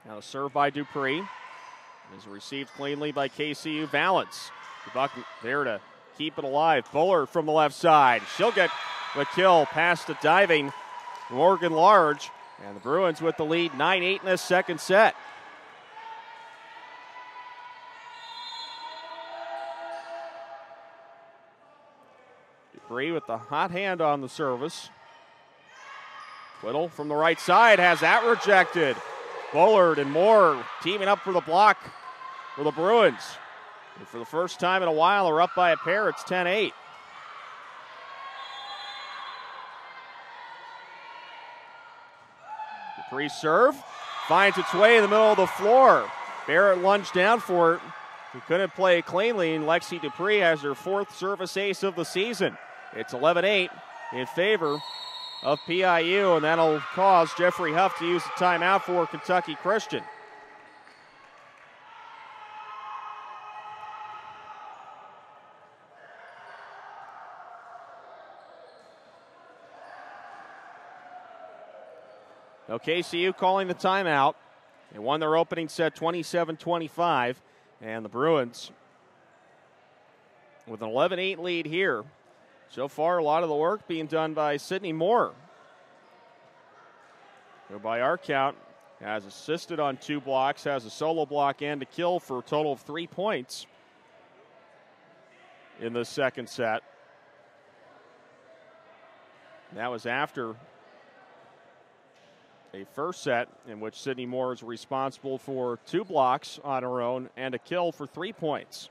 Now the serve by Dupree is received cleanly by KCU Valance. DuBuck there to keep it alive. Bullard from the left side. She'll get the kill past the diving Morgan Large. And the Bruins with the lead 9-8 in this second set. Dupree with the hot hand on the service. Whittle from the right side has that rejected. Bullard and Moore teaming up for the block for the Bruins. And for the first time in a while, they're up by a pair. It's 10-8. Dupree's serve finds its way in the middle of the floor. Barrett lunged down for it. He couldn't play it cleanly, and Lexi Dupree has her fourth service ace of the season. It's 11-8 in favor of PIU, and that'll cause Jeffrey Huff to use the timeout for Kentucky Christian. Now KCU calling the timeout. They won their opening set 27-25, and the Bruins with an 11-8 lead here. So far, a lot of the work being done by Sydney Moore, who by our count has assisted on 2 blocks, has a solo block and a kill for a total of 3 points in the second set. That was after a first set in which Sydney Moore is responsible for 2 blocks on her own and a kill for 3 points.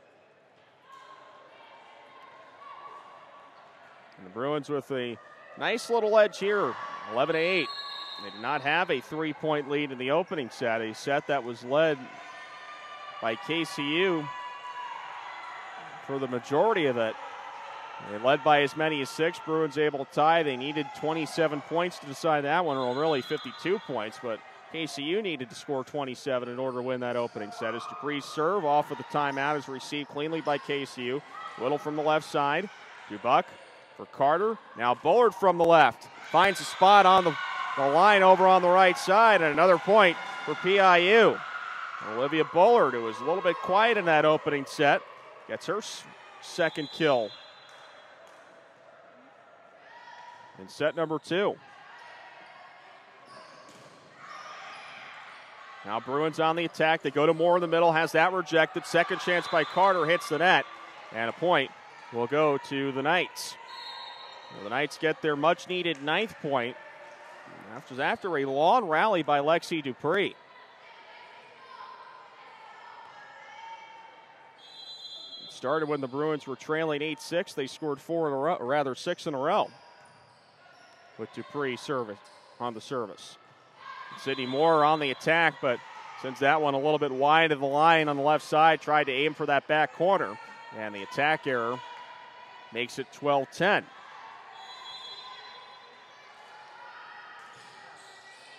And the Bruins with a nice little edge here, 11-8. They did not have a 3-point lead in the opening set, a set that was led by KCU for the majority of it. They led by as many as 6. Bruins able to tie. They needed 27 points to decide that one, or really 52 points, but KCU needed to score 27 in order to win that opening set. As Dupree's serve off of the timeout is received cleanly by KCU. Whittle from the left side. DuBuck for Carter. Now Bullard from the left. Finds a spot on the line over on the right side, and another point for PIU. Olivia Bullard, who was a little bit quiet in that opening set, gets her second kill in set number 2. Now Bruins on the attack. They go to Moore in the middle, has that rejected. Second chance by Carter, hits the net, and a point will go to the Knights. Well, the Knights get their much-needed 9th point after a long rally by Lexi Dupree. It started when the Bruins were trailing 8-6. They scored 4 in a row, or rather 6 in a row, with Dupree on the service. Sydney Moore on the attack, but sends that one a little bit wide of the line on the left side, tried to aim for that back corner, and the attack error makes it 12-10.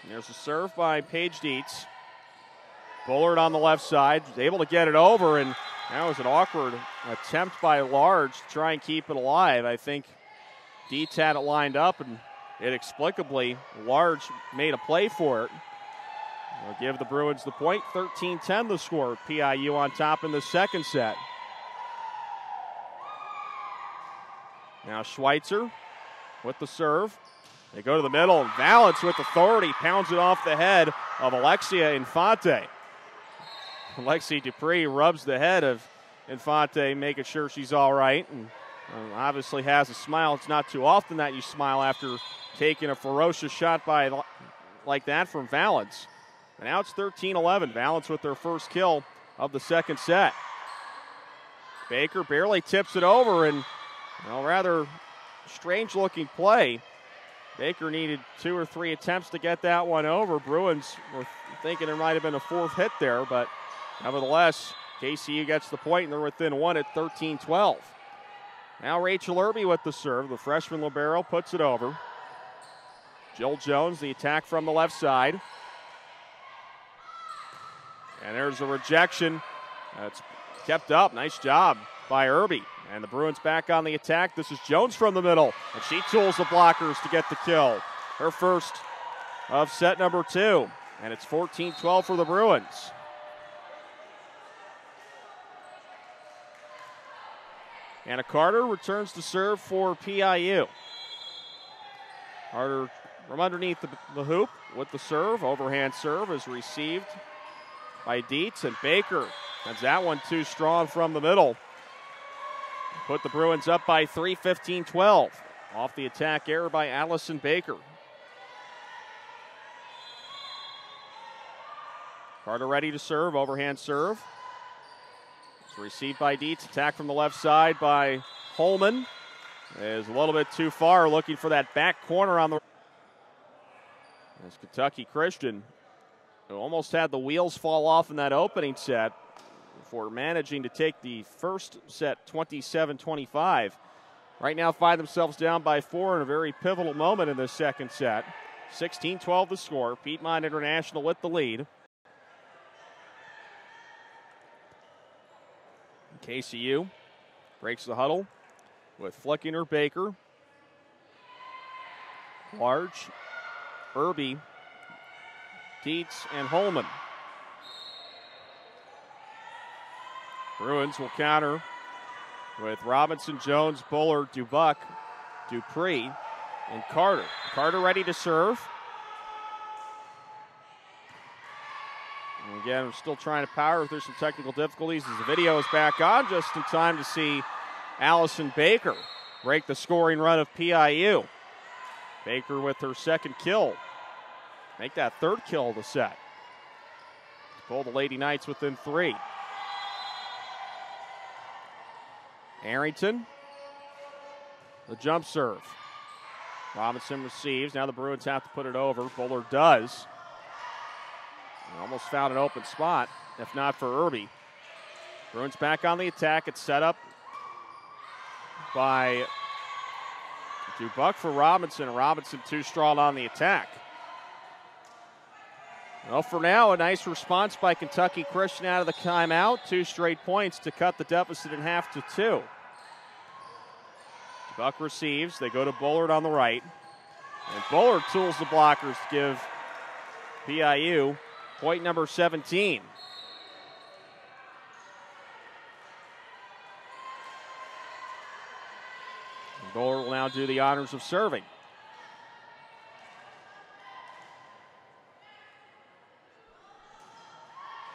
There's a serve by Paige Dietz. Bullard on the left side, was able to get it over, and that was an awkward attempt by Large to try and keep it alive. I think Dietz had it lined up, and inexplicably, Large made a play for it. They'll give the Bruins the point. 13-10 the score. PIU on top in the second set. Now Schweitzer with the serve. They go to the middle, and Valance with authority pounds it off the head of Alexia Infante. Lexi Dupree rubs the head of Infante making sure she's all right, and obviously has a smile. It's not too often that you smile after taking a ferocious shot like that from Valence. And now it's 13-11. Valence with their first kill of the second set. Baker barely tips it over, and rather strange-looking play. Baker needed 2 or 3 attempts to get that one over. Bruins were thinking there might have been a fourth hit there, but nevertheless, KCU gets the point, and they're within 1 at 13-12. Now Rachel Irby with the serve. The freshman libero puts it over. Jill Jones, the attack from the left side. And there's a rejection. It's kept up. Nice job by Irby. And the Bruins back on the attack. This is Jones from the middle. And she tools the blockers to get the kill. Her first of set number 2. And it's 14-12 for the Bruins. Anna Carter returns to serve for PIU. Carter from underneath the hoop with the serve. Overhand serve is received by Dietz, and Baker has that one too strong from the middle. Put the Bruins up by 3, 15-12. Off the attack error by Allison Baker. Carter ready to serve, overhand serve. It's received by Dietz, attack from the left side by Holman. Is a little bit too far, looking for that back corner on the... As Kentucky Christian, who almost had the wheels fall off in that opening set, for managing to take the first set 27-25. Right now find themselves down by 4 in a very pivotal moment in this second set. 16-12 the score. Piedmont International with the lead. KCU breaks the huddle with Flickinger, Baker, Large, Irby, Dietz, and Holman. Bruins will counter with Robinson, Jones, Buller, Dubuck, Dupree, and Carter. Carter ready to serve. And again, we're still trying to power through some technical difficulties as the video is back on, just in time to see Allison Baker break the scoring run of PIU. Baker with her second kill. Make that third kill of the set. Pull the Lady Knights within 3. Arrington, the jump serve. Robinson receives. Now the Bruins have to put it over. Buller does. Almost found an open spot, if not for Irby. Bruins back on the attack. It's set up by Dubuck for Robinson. Robinson too strong on the attack. Well, for now, a nice response by Kentucky Christian out of the timeout. 2 straight points to cut the deficit in half to 2. Dubuck receives. They go to Bullard on the right. And Bullard tools the blockers to give PIU point number 17. And Bullard will now do the honors of serving.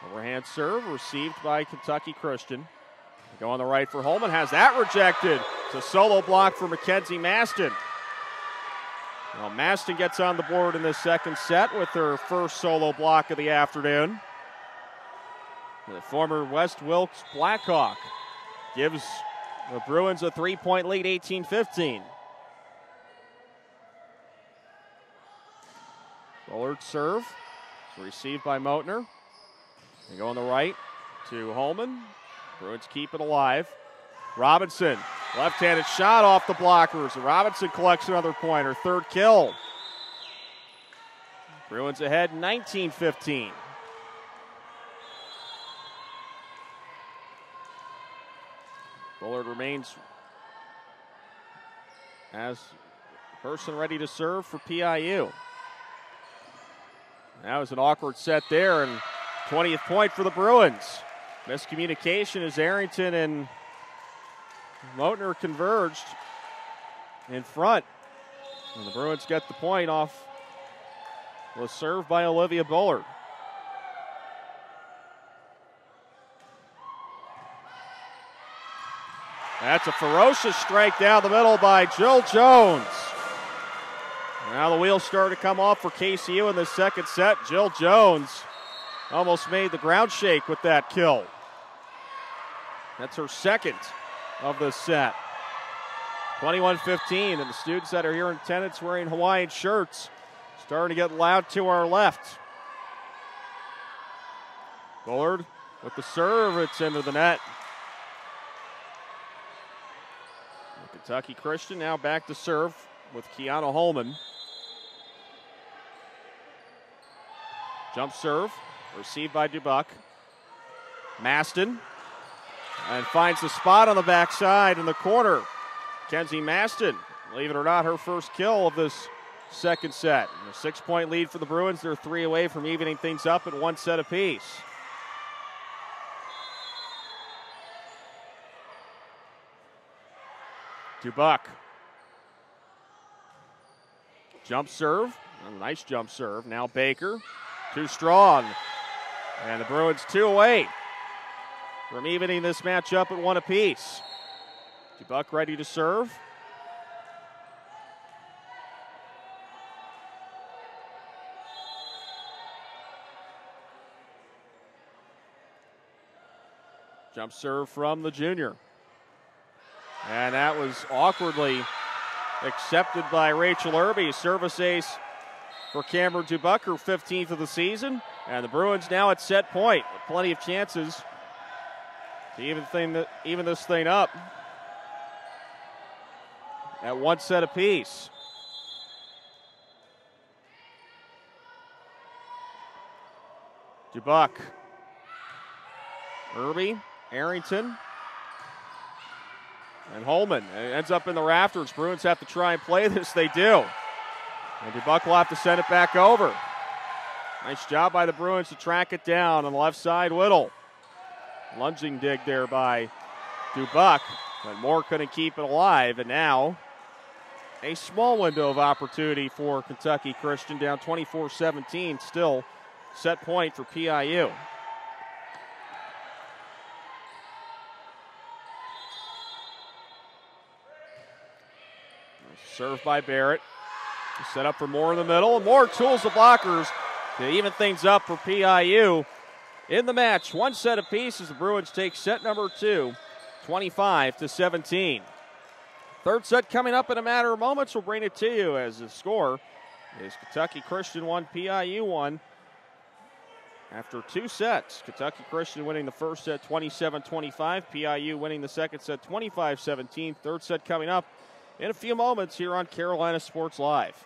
Overhand serve received by Kentucky Christian. They go on the right for Holman. Has that rejected. It's a solo block for Mackenzie Maston. Well, Maston gets on the board in the second set with her first solo block of the afternoon. The former West Wilkes Blackhawk gives the Bruins a 3-point lead, 18-15. Bullard serve. It's received by Motner. They go on the right to Holman. Bruins keep it alive. Robinson, left-handed shot off the blockers. Robinson collects another point, her third kill. Bruins ahead 19-15. Bullard remains as person ready to serve for PIU. That was an awkward set there, and 20th point for the Bruins. Miscommunication as Arrington and Motner converged in front. And the Bruins get the point off was served by Olivia Bullard. That's a ferocious strike down the middle by Jill Jones. Now the wheels start to come off for KCU in the second set. Jill Jones almost made the ground shake with that kill. That's her second of the set. 21-15, and the students that are here in attendance wearing Hawaiian shirts starting to get loud to our left. Bullard with the serve, it's into the net. Kentucky Christian now back to serve with Kiana Holman. Jump serve, received by Dubuck. Maston, and finds the spot on the backside in the corner. Kenzie Maston, believe it or not, her first kill of this second set. And a 6-point lead for the Bruins. They're 3 away from evening things up at 1 set apiece. Dubuck. Jump serve. A nice jump serve. Now Baker. Too strong. And the Bruins 2 away from evening this match up at 1 apiece. Dubuck ready to serve. Jump serve from the junior. And that was awkwardly accepted by Rachel Irby. Service ace for Cameron Dubuck, her 15th of the season. And the Bruins now at set point with plenty of chances to even this thing up at 1 set apiece. Dubuck, Irby, Arrington, and Holman. It ends up in the rafters. Bruins have to try and play this. They do. And Dubuck will have to send it back over. Nice job by the Bruins to track it down on the left side. Whittle. Lunging dig there by Dubuck, but Moore couldn't keep it alive. And now a small window of opportunity for Kentucky Christian, down 24-17. Still set point for PIU. Served by Barrett. Set up for Moore in the middle. And Moore tools the blockers to even things up for PIU in the match. 1 set apiece as the Bruins take set number 2, 25-17. Third set coming up in a matter of moments. We'll bring it to you as the score is Kentucky Christian 1, PIU 1. After 2 sets, Kentucky Christian winning the first set 27-25. PIU winning the second set 25-17. Third set coming up in a few moments here on Carolina Sports Live.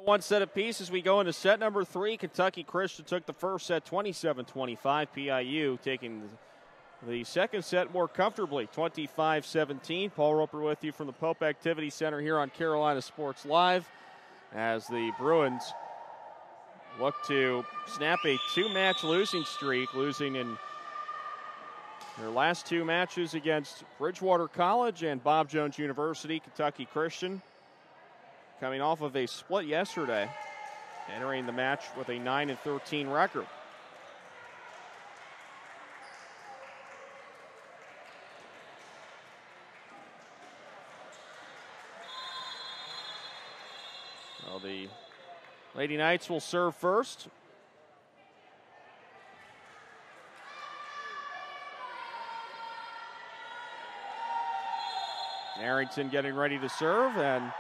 One set apiece as we go into set number 3. Kentucky Christian took the first set 27-25. PIU taking the second set more comfortably, 25-17. Paul Roper with you from the Pope Activity Center here on Carolina Sports Live as the Bruins look to snap a 2-match losing streak, losing in their last 2 matches against Bridgewater College and Bob Jones University. Kentucky Christian coming off of a split yesterday, entering the match with a 9-13 record. Well, the Lady Knights will serve first. Arrington getting ready to serve, and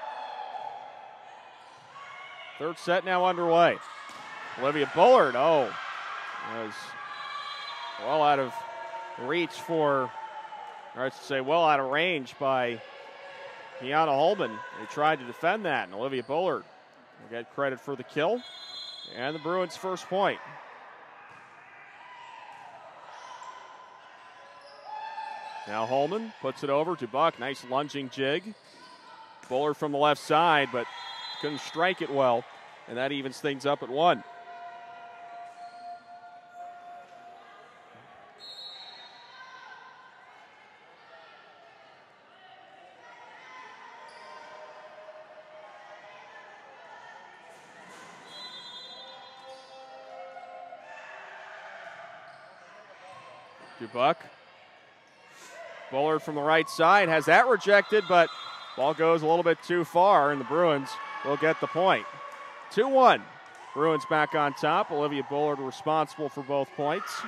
third set now underway. Olivia Bullard, was well out of reach for, or I should say well out of range by Kiana Holman. They tried to defend that, and Olivia Bullard will get credit for the kill. And the Bruins' first point. Now Holman puts it over to Buck. Nice lunging jig. Bullard from the left side, but couldn't strike it well, and that evens things up at 1. Buck. Bullard from the right side has that rejected, but ball goes a little bit too far, and the Bruins will get the point. 2-1. Bruins back on top. Olivia Bullard responsible for both points.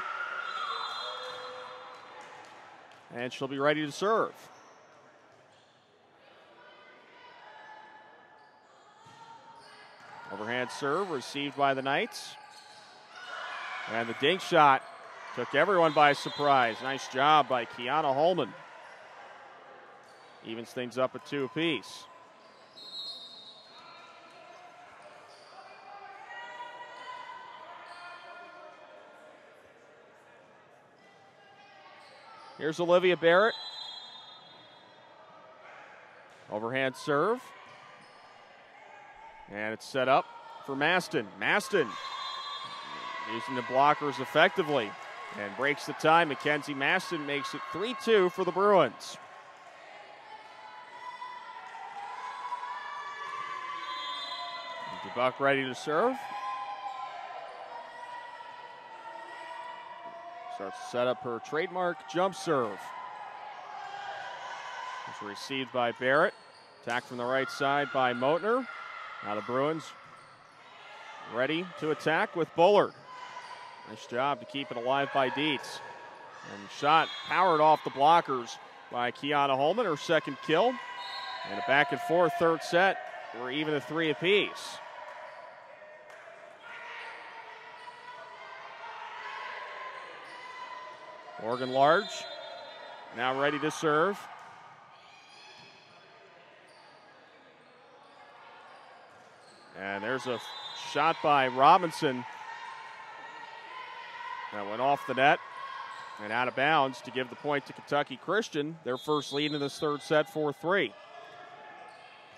And she'll be ready to serve. Overhand serve received by the Knights. And the dink shot took everyone by surprise. Nice job by Kiana Holman. Evens things up at 2 apiece. Here's Olivia Barrett. Overhand serve. And it's set up for Maston. Maston using the blockers effectively and breaks the tie. Mackenzie Maston makes it 3-2 for the Bruins. DeBuck ready to serve. Starts to set up her trademark jump serve. It's received by Barrett. Attack from the right side by Motner. Now the Bruins ready to attack with Bullard. Nice job to keep it alive by Dietz. And shot powered off the blockers by Kiana Holman, her second kill. And a back and forth third set. We're even at 3 apiece. Morgan Large now ready to serve. And there's a shot by Robinson that went off the net and out of bounds to give the point to Kentucky Christian. Their first lead in this third set, 4-3.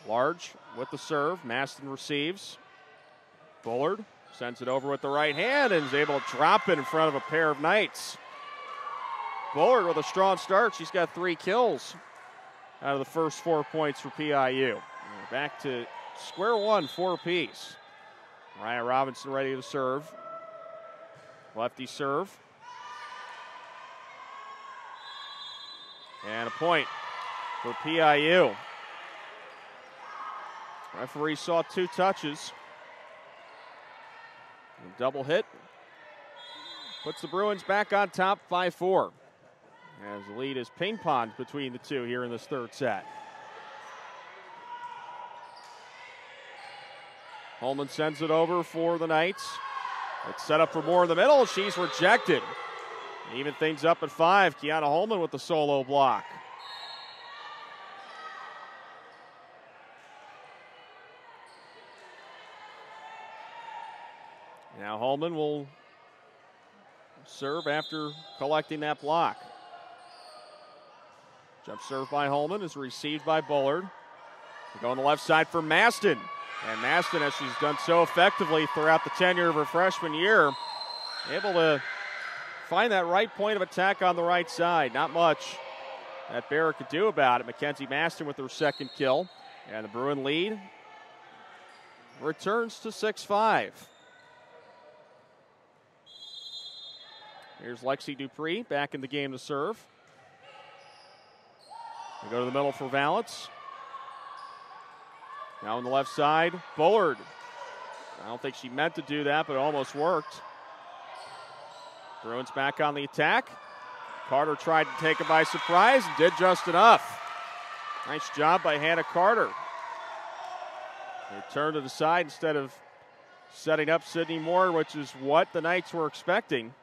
Large with the serve. Maston receives. Bullard sends it over with the right hand and is able to drop it in front of a pair of Knights. Bullard with a strong start. She's got 3 kills out of the first 4 points for PIU. And we're back to square one, 4 apiece. Mariah Robinson ready to serve. Lefty serve. And a point for PIU. Referee saw 2 touches. A double hit puts the Bruins back on top, 5-4. As the lead is ping-ponged between the two here in this third set. Holman sends it over for the Knights. It's set up for more in the middle. She's rejected. Even things up at 5. Kiana Holman with the solo block. Now Holman will serve after collecting that block. Jump serve by Holman is received by Bullard. We go on the left side for Maston. And Maston, as she's done so effectively throughout the tenure of her freshman year, able to find that right point of attack on the right side. Not much that Barrett could do about it. Mackenzie Maston with her second kill. And the Bruin lead returns to 6-5. Here's Lexi Dupree back in the game to serve. We go to the middle for Valance. Now on the left side, Bullard. I don't think she meant to do that, but it almost worked. Bruins back on the attack. Carter tried to take it by surprise and did just enough. Nice job by Hannah Carter. They turned to the side instead of setting up Sydney Moore, which is what the Knights were expecting.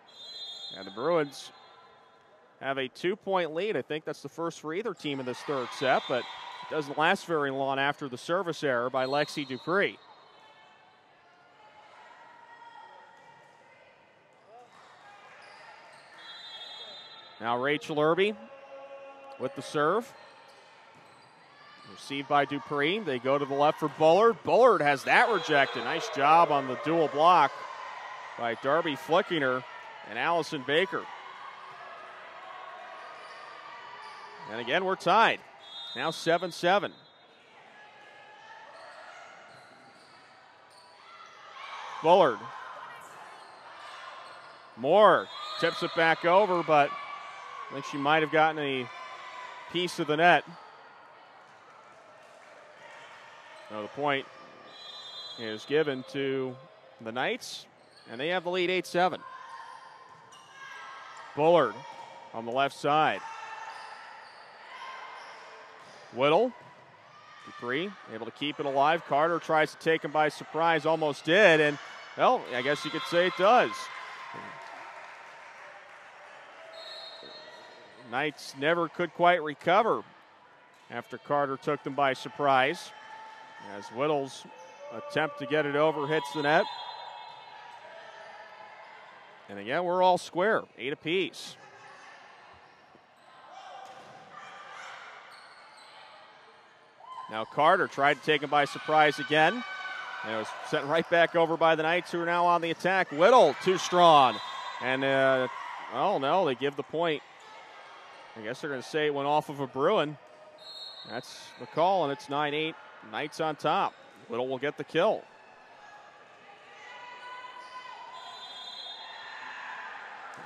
And the Bruins have a 2-point lead. I think that's the first for either team in this third set, but it doesn't last very long after the service error by Lexi Dupree. Now Rachel Irby with the serve. Received by Dupree. They go to the left for Bullard. Bullard has that rejected. Nice job on the dual block by Darby Flickinger and Allison Baker. And again, we're tied. Now 7-7. Bullard. Moore tips it back over, but I think she might have gotten a piece of the net. So the point is given to the Knights, and they have the lead 8-7. Bullard on the left side. Whittle. Dupree able to keep it alive. Carter tries to take him by surprise, almost did, and, well, I guess you could say it does. Knights never could quite recover after Carter took them by surprise. As Whittle's attempt to get it over hits the net. And again, we're all square, 8 apiece. Now Carter tried to take him by surprise again. And it was sent right back over by the Knights, who are now on the attack. Whittle, too strong. And, oh no, they give the point. I guess they're going to say it went off of a Bruin. That's the call, and it's 9-8. Knights on top. Whittle will get the kill.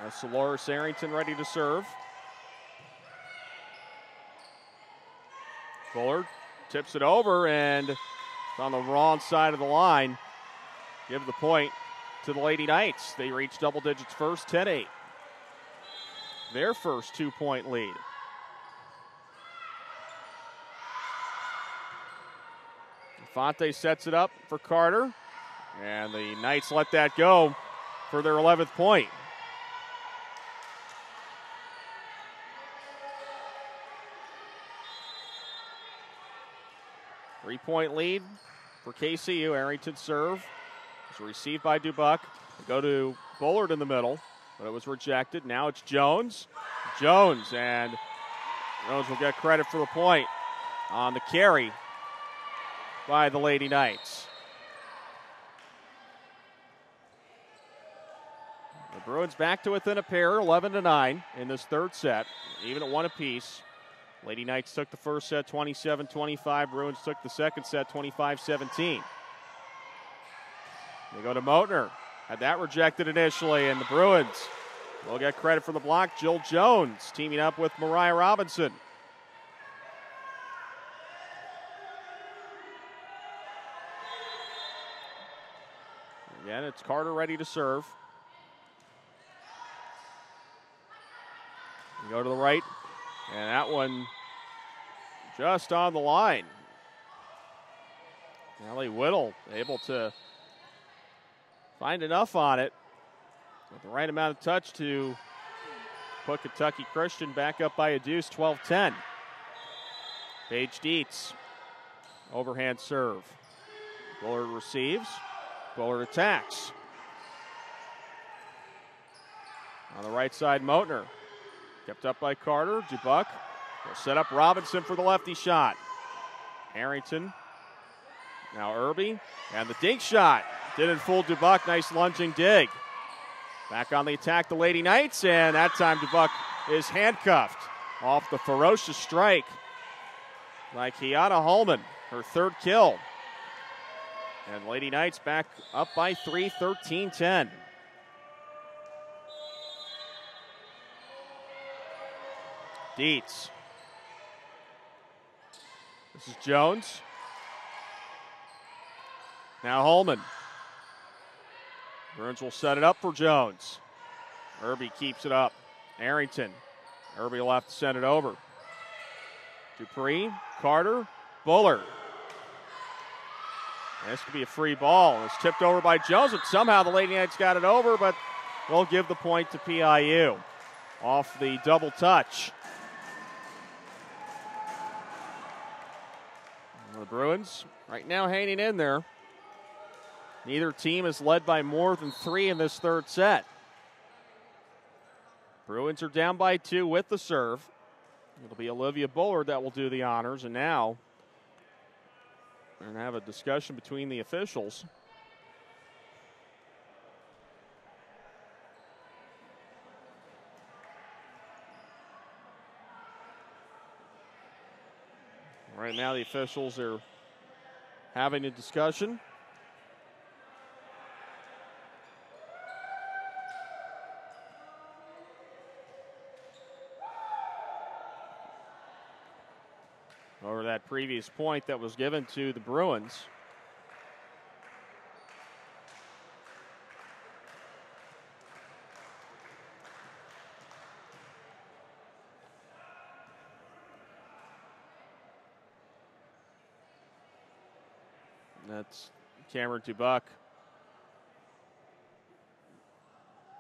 Soloris Arrington ready to serve. Bullard tips it over, and it's on the wrong side of the line. Give the point to the Lady Knights. They reach double digits first, 10-8. Their first 2-point lead. Fonte sets it up for Carter, and the Knights let that go for their 11th point. Three-point lead for KCU. Arrington serve is received by Dubuck. Go to Bullard in the middle, but it was rejected. Now it's Jones. Jones will get credit for the point on the carry by the Lady Knights. The Bruins back to within a pair, 11-9 in this third set, even at 1 apiece. Lady Knights took the first set 27-25. Bruins took the second set 25-17. They go to Motner. Had that rejected initially, and the Bruins will get credit for the block. Jill Jones teaming up with Mariah Robinson. Again, it's Carter ready to serve. You go to the right, and that one just on the line. Allie Whittle able to find enough on it with the right amount of touch to put Kentucky Christian back up by a deuce, 12-10. Paige Dietz, overhand serve. Bullard receives. Bullard attacks. On the right side, Motner. Kept up by Carter. Dubuck will set up Robinson for the lefty shot. Harrington. Now Irby. And the dink shot. Didn't fool Dubuck. Nice lunging dig. Back on the attack, the Lady Knights. And that time Dubuck is handcuffed off the ferocious strike by Kiana Holman. Her third kill. And Lady Knights back up by 3, 13-10. Dietz. This is Jones. Now Holman. Bruins will set it up for Jones. Irby keeps it up. Arrington. Irby will have to send it over. Dupree, Carter, Bullard. And this could be a free ball. It's tipped over by Jones, and somehow the Lady Knights got it over, but they'll give the point to PIU off the double touch. The Bruins right now hanging in there. Neither team is led by more than 3 in this third set. Bruins are down by 2 with the serve. It'll be Olivia Bullard that will do the honors, and now we're going to have a discussion between the officials. Right now the officials are having a discussion. Over that previous point that was given to the Bruins. That's Cameron Dubuck,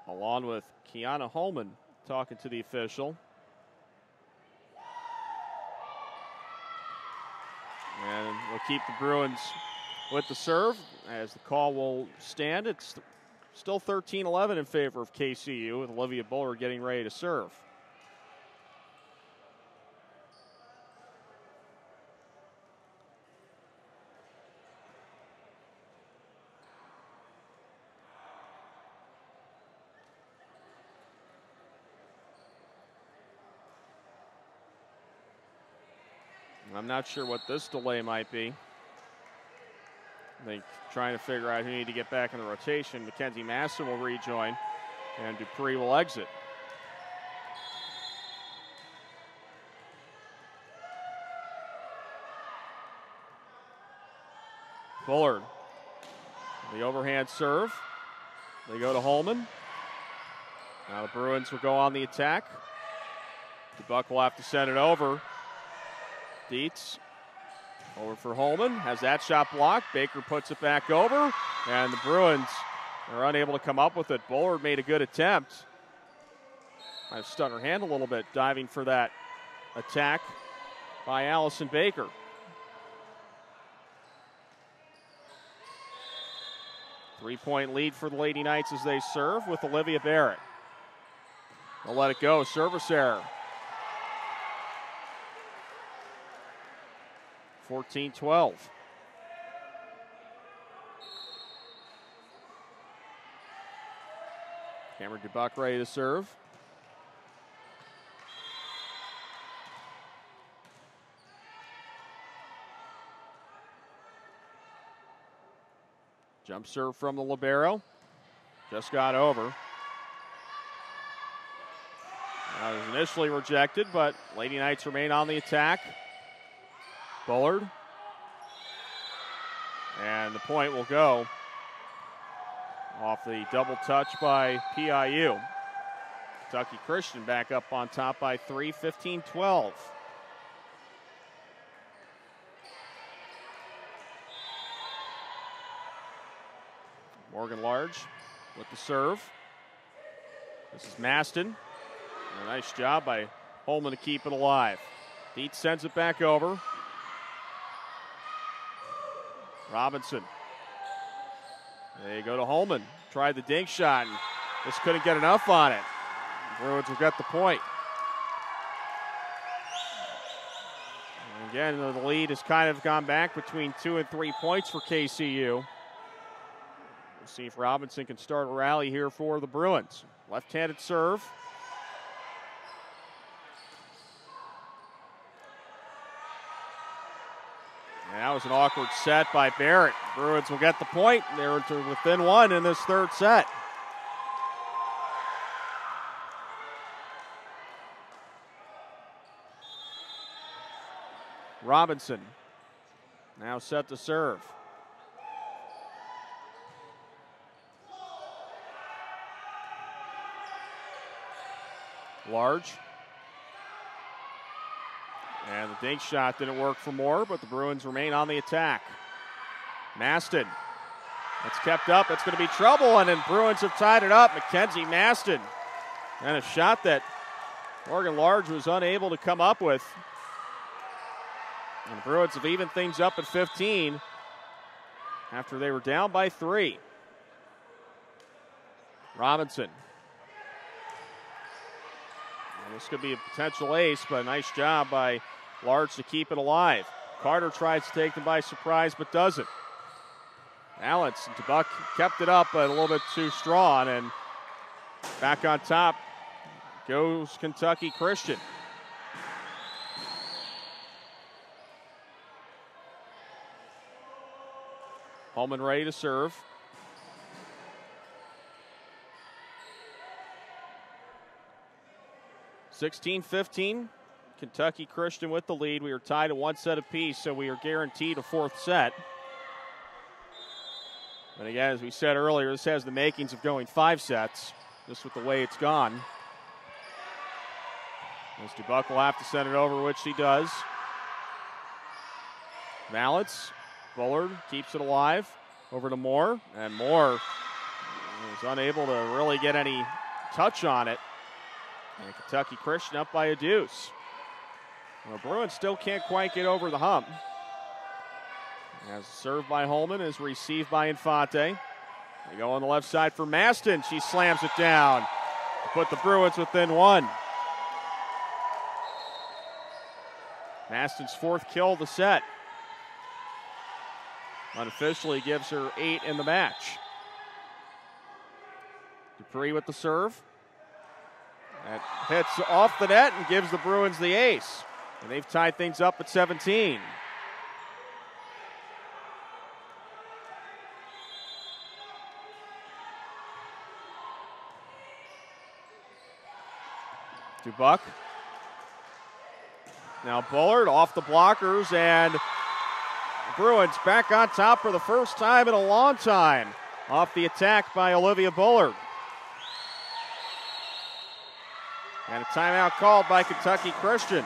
along with Kiana Holman, talking to the official. And we'll keep the Bruins with the serve as the call will stand. It's still 13-11 in favor of KCU, with Olivia Bullard getting ready to serve. I'm not sure what this delay might be. I think trying to figure out who need to get back in the rotation. Mackenzie Massa will rejoin, and Dupree will exit. Bullard, the overhand serve. They go to Holman. Now the Bruins will go on the attack. Dubuck will have to send it over. Dietz over for Holman, has that shot blocked. Baker puts it back over, and the Bruins are unable to come up with it. Bullard made a good attempt. I've stuck her hand a little bit, diving for that attack by Allison Baker. Three-point lead for the Lady Knights as they serve with Olivia Barrett. They'll let it go, service error. 14-12. Cameron Dubuck ready to serve. Jump serve from the libero. Just got over. That was initially rejected, but Lady Knights remain on the attack. Bullard. And the point will go off the double touch by PIU. Kentucky Christian back up on top by 3, 15-12. Morgan Large with the serve. This is Maston. A nice job by Holman to keep it alive. Dietz sends it back over. Robinson. They go to Holman. Tried the dink shot, and just couldn't get enough on it. Bruins will get the point. And again, the lead has kind of gone back between 2 and 3 points for KCU. We'll see if Robinson can start a rally here for the Bruins. Left-handed serve. And that was an awkward set by Barrett. Bruins will get the point. They're within 1 in this third set. Robinson now set to serve. Large. And the dink shot didn't work for Moore, but the Bruins remain on the attack. Maston. That's kept up. It's going to be trouble, and then Bruins have tied it up. Mackenzie Maston. And a shot that Morgan Large was unable to come up with. And the Bruins have evened things up at 15 after they were down by 3. Robinson. And this could be a potential ace, but a nice job by Large to keep it alive. Carter tries to take them by surprise, but doesn't. Allens and DeBuck kept it up, but a little bit too strong, and back on top goes Kentucky Christian. Holman ready to serve. (16-15). Kentucky Christian with the lead. We are tied at 1 set apiece, so we are guaranteed a 4th set. But again, as we said earlier, this has the makings of going 5 sets, just with the way it's gone. As DeBuck will have to send it over, which he does. Valance. Bullard keeps it alive. Over to Moore. And Moore is unable to really get any touch on it. And Kentucky Christian up by a deuce. Well, Bruins still can't quite get over the hump. As served by Holman is received by Infante. They go on the left side for Maston. She slams it down to put the Bruins within 1. Maston's 4th kill of the set. Unofficially gives her 8 in the match. Dupree with the serve. That hits off the net and gives the Bruins the ace. And they've tied things up at 17. DeBuck. Now Bullard off the blockers, and the Bruins back on top for the first time in a long time. Off the attack by Olivia Bullard. And a timeout called by Kentucky Christian.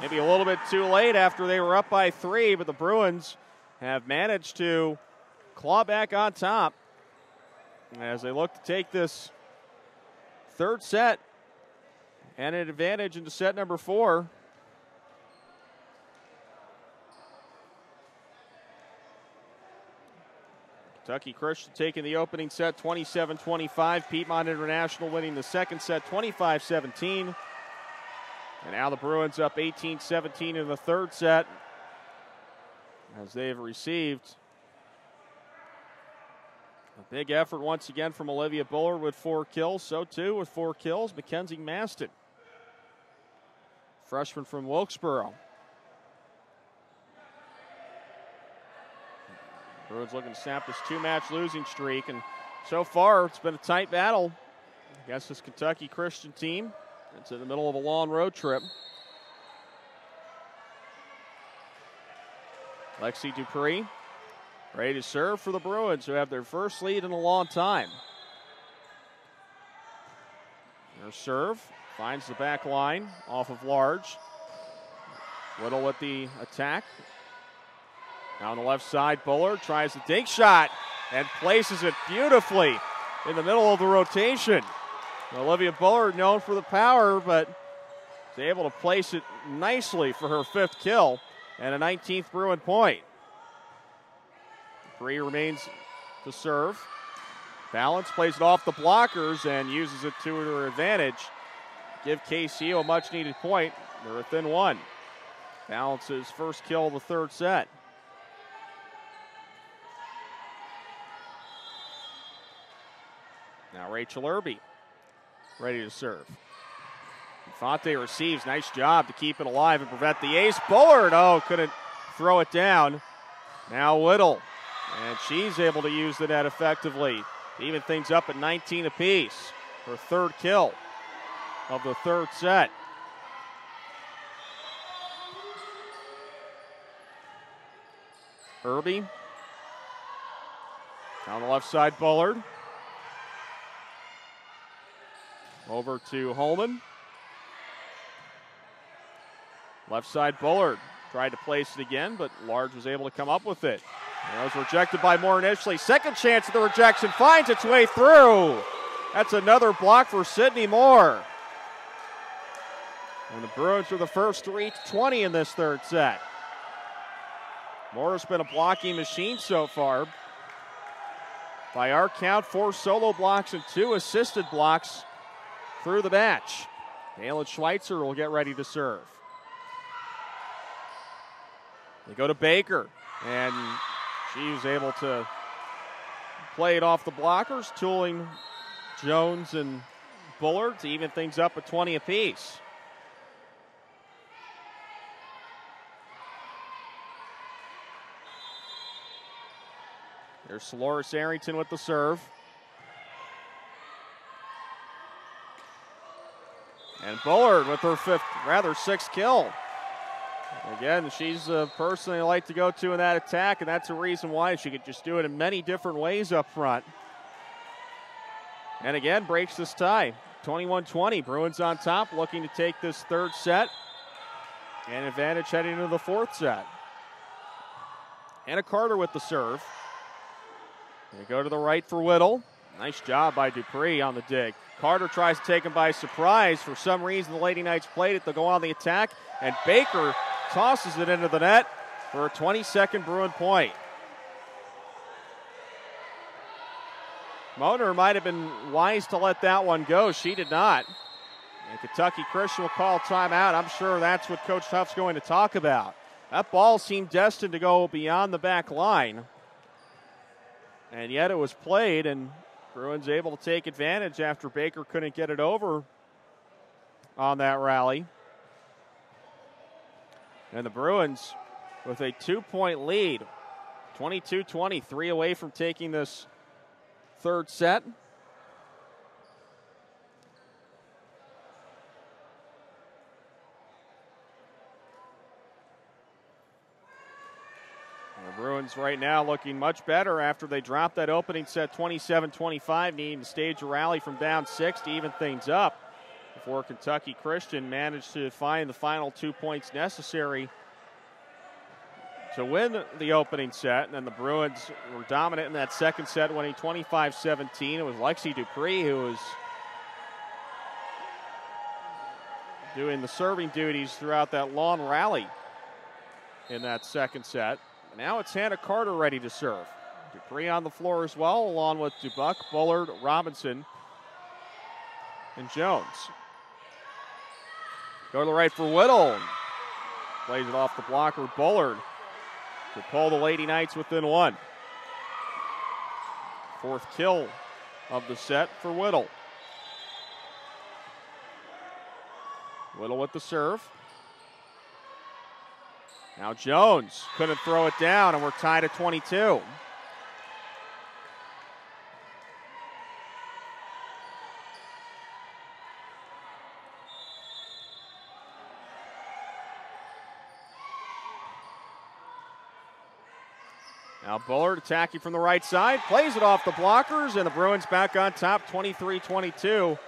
Maybe a little bit too late after they were up by 3, but the Bruins have managed to claw back on top as they look to take this third set and an advantage into set number 4. Kentucky Christian taking the opening set 27-25. Piedmont International winning the second set 25-17. And now the Bruins up 18-17 in the third set as they've received a big effort once again from Olivia Bullard with 4 kills. So too with 4 kills, Mackenzie Maston, freshman from Wilkesboro. Bruins looking to snap this 2-match losing streak, and so far it's been a tight battle against this Kentucky Christian team. It's in the middle of a long road trip. Lexi Dupree ready to serve for the Bruins, who have their first lead in a long time. Their serve finds the back line off of Large. Little with the attack. Now on the left side, Bullard tries the dink shot and places it beautifully in the middle of the rotation. Olivia Bullard known for the power, but is able to place it nicely for her 5th kill and a 19th Bruin point. Bree remains to serve. Balance, plays it off the blockers and uses it to her advantage. Give KCU a much-needed point. They're within one. Balance's first kill of the third set. Now Rachel Irby, ready to serve. Infante receives. Nice job to keep it alive and prevent the ace. Bullard, couldn't throw it down. Now Whittle, and she's able to use the net effectively. Even things up at 19 apiece. Her third kill of the third set. Irby. On the left side, Bullard. Over to Holman. Left side, Bullard. Tried to place it again, but Large was able to come up with it. That was rejected by Moore initially. Second chance at the rejection, finds its way through. That's another block for Sydney Moore. And the Bruins are the first to reach 20 in this third set. Moore has been a blocking machine so far. By our count, 4 solo blocks and 2 assisted blocks through the match. Dalen Schweitzer will get ready to serve. They go to Baker, and she was able to play it off the blockers, tooling Jones and Bullard to even things up at 20 apiece. There's Soloris Arrington with the serve. And Bullard with her sixth kill. Again, she's a person they like to go to in that attack, and that's a reason why. She could just do it in many different ways up front. And again, breaks this tie. 21-20, Bruins on top, looking to take this third set. And advantage heading into the fourth set. Anna Carter with the serve. They go to the right for Whittle. Nice job by Dupree on the dig. Carter tries to take him by surprise. For some reason, the Lady Knights played it. They'll go on the attack, and Baker tosses it into the net for a 22nd Bruin point. Moner might have been wise to let that one go. She did not. And Kentucky Christian will call timeout. I'm sure that's what Coach Huff's going to talk about. That ball seemed destined to go beyond the back line. And yet it was played, and Bruins able to take advantage after Baker couldn't get it over on that rally. And the Bruins with a 2-point lead, 22-20, 3 away from taking this third set. The Bruins right now looking much better after they dropped that opening set 27-25, needing to stage a rally from down 6 to even things up before Kentucky Christian managed to find the final 2 points necessary to win the opening set. And then the Bruins were dominant in that second set, winning 25-17. It was Lexi Dupree who was doing the serving duties throughout that long rally in that second set. Now it's Hannah Carter ready to serve. Dupree on the floor as well, along with Dubuck, Bullard, Robinson, and Jones. Go to the right for Whittle. Plays it off the blocker, Bullard, to pull the Lady Knights within one. Fourth kill of the set for Whittle. Whittle with the serve. Now Jones couldn't throw it down, and we're tied at 22. Now Bullard attacking from the right side, plays it off the blockers, and the Bruins back on top, 23-22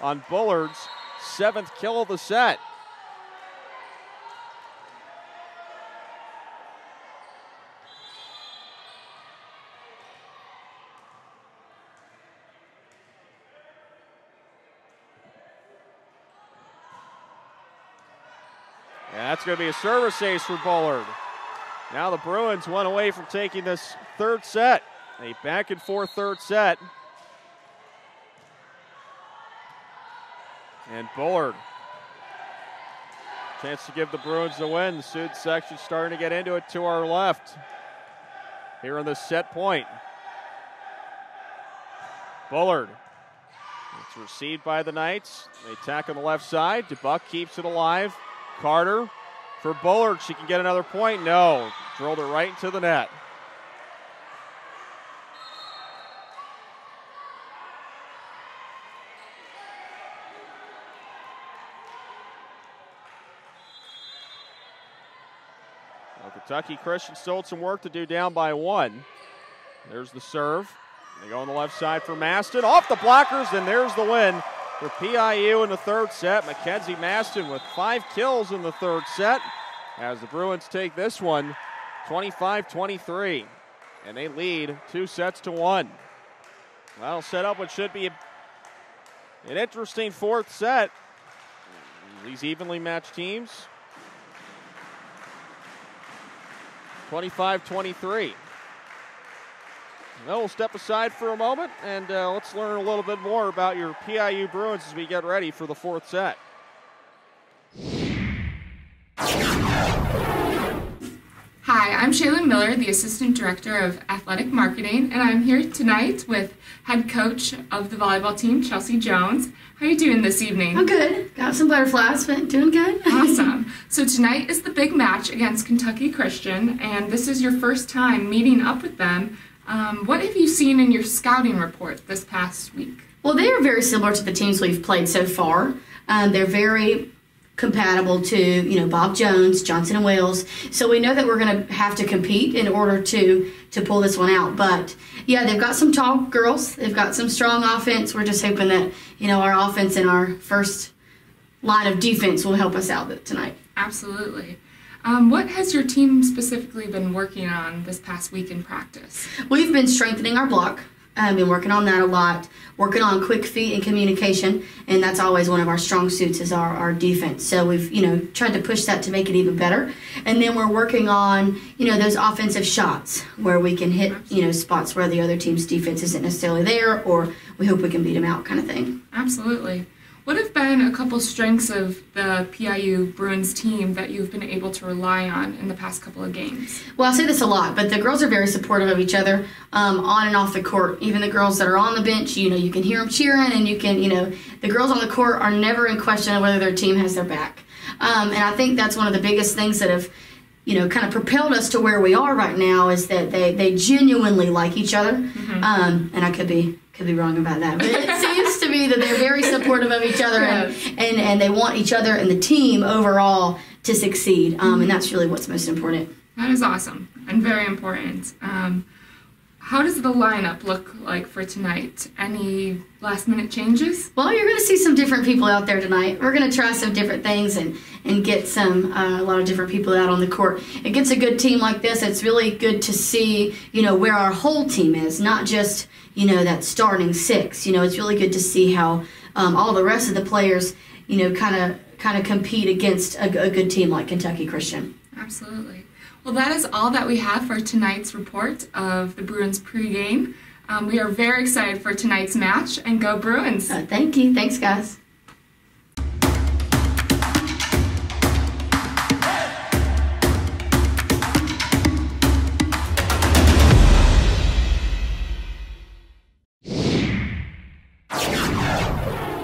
on Bullard's 7th kill of the set. And that's going to be a service ace for Bullard. Now the Bruins one away from taking this third set. A back and forth third set. And Bullard. Chance to give the Bruins the win. The student section starting to get into it to our left. Here on the set point. Bullard. It's received by the Knights. They attack on the left side. DeBuck keeps it alive. Carter for Bullard. She can get another point. No. Drilled it right into the net. Well, Kentucky Christian still had some work to do, down by 1. There's the serve. They go on the left side for Maston. Off the blockers, and there's the win for PIU in the third set. Mackenzie Maston with 5 kills in the third set as the Bruins take this one 25-23. And they lead 2-1. That'll set up what should be an interesting fourth set. These evenly matched teams. 25-23. Well, we'll step aside for a moment and let's learn a little bit more about your PIU Bruins as we get ready for the fourth set. Hi, I'm Shaylin Miller, the Assistant Director of Athletic Marketing, and I'm here tonight with head coach of the volleyball team, Chelsea Jones. How are you doing this evening? I'm good. Got some butterflies, but doing good. Awesome. So tonight is the big match against Kentucky Christian, and this is your first time meeting up with them. What have you seen in your scouting report this past week? Well, they are very similar to the teams we've played so far. They're very compatible to, Bob Jones, Johnson and Wales. So we know that we're going to have to compete in order to pull this one out. But, yeah, they've got some tall girls. They've got some strong offense. We're just hoping that, our offense and our first line of defense will help us out tonight. Absolutely. What has your team specifically been working on this past week in practice? We've been strengthening our block. Been working on that a lot, working on quick feet and communication, and that's always one of our strong suits is our defense. So we've, tried to push that to make it even better. And then we're working on, those offensive shots where we can hit, spots where the other team's defense isn't necessarily there, or we hope we can beat them out kind of thing. Absolutely. What have been a couple strengths of the PIU Bruins team that you've been able to rely on in the past couple of games? Well, I say this a lot, but the girls are very supportive of each other on and off the court. Even the girls that are on the bench, you can hear them cheering, and you can, the girls on the court are never in question of whether their team has their back. And I think that's one of the biggest things that have, kind of propelled us to where we are right now is that they genuinely like each other. Mm-hmm. And I could be wrong about that, but it seems to me that they're very supportive of each other, yes. and they want each other and the team overall to succeed, and that's really what's most important. That is awesome and very important. How does the lineup look like for tonight? Any last-minute changes? Well, you're going to see some different people out there tonight. We're going to try some different things and get a lot of different people out on the court. It gets a good team like this. It's really good to see, where our whole team is, not just, that starting 6. It's really good to see how all the rest of the players, kind of compete against a good team like Kentucky Christian. Absolutely. Well, that is all that we have for tonight's report of the Bruins pregame. We are very excited for tonight's match, and go Bruins! Thank you. Thanks, guys.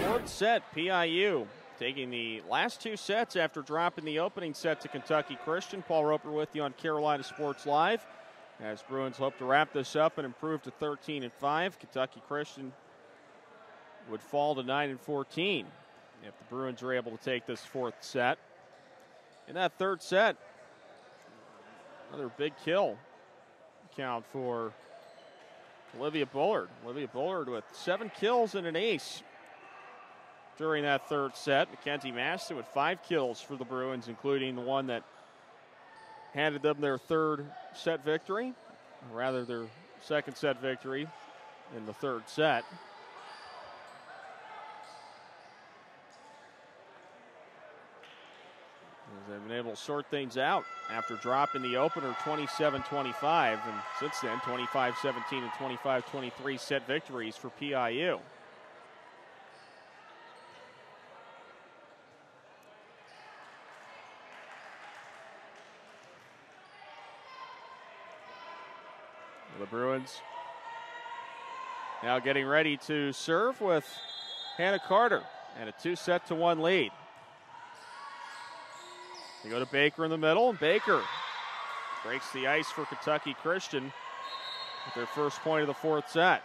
Fourth set, PIU taking the last 2 sets after dropping the opening set to Kentucky Christian. Paul Roper with you on Carolina Sports Live as Bruins hope to wrap this up and improve to 13-5. Kentucky Christian would fall to 9-14 if the Bruins are able to take this fourth set. In that third set, another big kill count for Olivia Bullard. Olivia Bullard with 7 kills and an ace during that third set. Mackenzie Maston with 5 kills for the Bruins, including the one that handed them their third set victory, or rather their second set victory in the third set. As they've been able to sort things out after dropping the opener 27-25, and since then 25-17 and 25-23 set victories for PIU. The Bruins now getting ready to serve with Hannah Carter and a 2-1 lead. They go to Baker in the middle, and Baker breaks the ice for Kentucky Christian with their first point of the fourth set.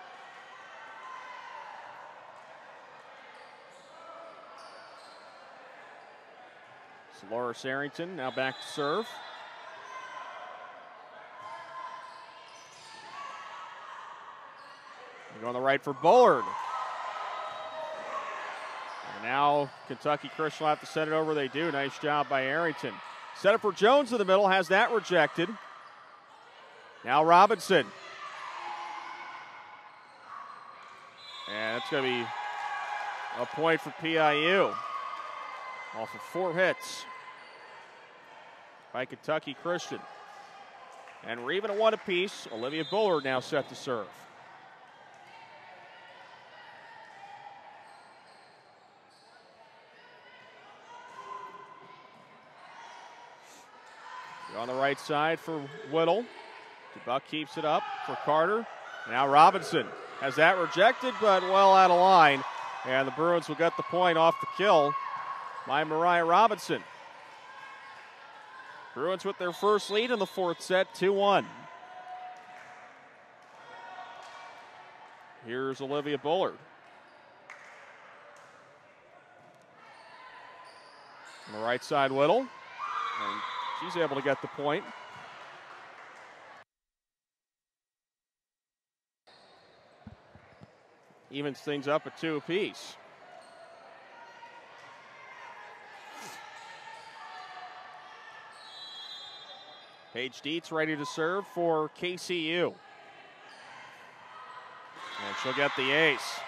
So Laura Sarrington now back to serve. They go on the right for Bullard. And now Kentucky Christian will have to send it over. They do. Nice job by Arrington. Set up for Jones in the middle. Has that rejected. Now Robinson. And it's going to be a point for PIU. Off of 4 hits by Kentucky Christian. And we're even at 1 apiece. Olivia Bullard now set to serve. On the right side for Whittle. DeBuck keeps it up for Carter. Now Robinson has that rejected, but well out of line. And the Bruins will get the point off the kill by Mariah Robinson. Bruins with their first lead in the fourth set, 2-1. Here's Olivia Bullard. On the right side, Whittle. And she's able to get the point. Evens things up at 2 apiece. Paige Dietz ready to serve for KCU. And she'll get the ace.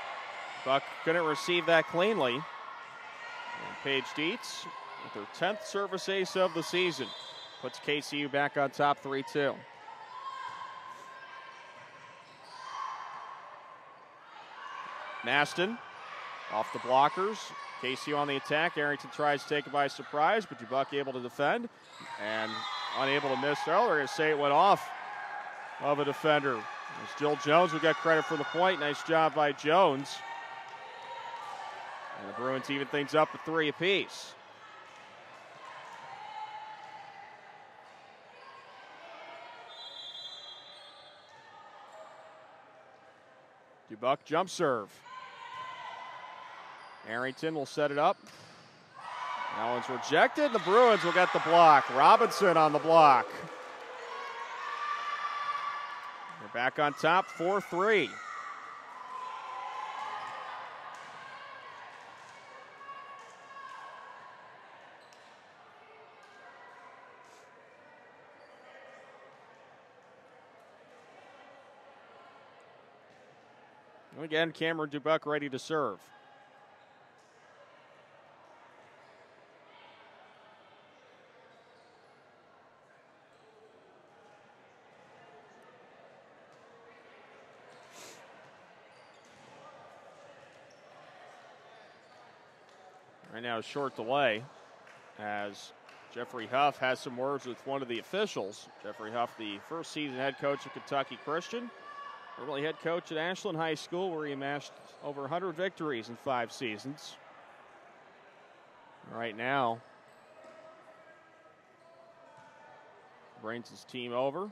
Buck couldn't receive that cleanly. And Paige Dietz with her 10th service ace of the season puts KCU back on top 3-2. Maston off the blockers. KCU on the attack. Arrington tries to take it by surprise, but DeBuck able to defend and unable to miss. They're going to say it went off of a defender. As Jill Jones will get credit for the point. Nice job by Jones. And the Bruins even things up at 3 apiece. DeBuck jump serve. Arrington will set it up. That one's rejected. The Bruins will get the block. Robinson on the block. They're back on top, 4-3. Again, Cameron DeBuck ready to serve. Right now, a short delay as Jeffrey Huff has some words with one of the officials. Jeffrey Huff, the first season head coach of Kentucky Christian, formerly head coach at Ashland High School, where he amassed over 100 victories in 5 seasons. Right now, brings his team over. Going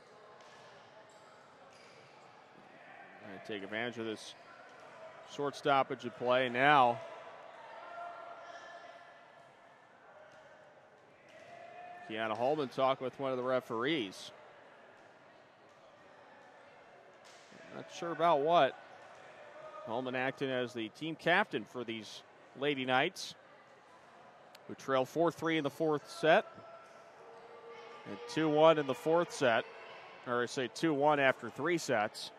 to take advantage of this short stoppage of play now. Kiana Holman talking with one of the referees. Not sure about what. Holman acting as the team captain for these Lady Knights, who trail 4-3 in the fourth set and 2-1 in the fourth set, or I say 2-1 after 3 sets.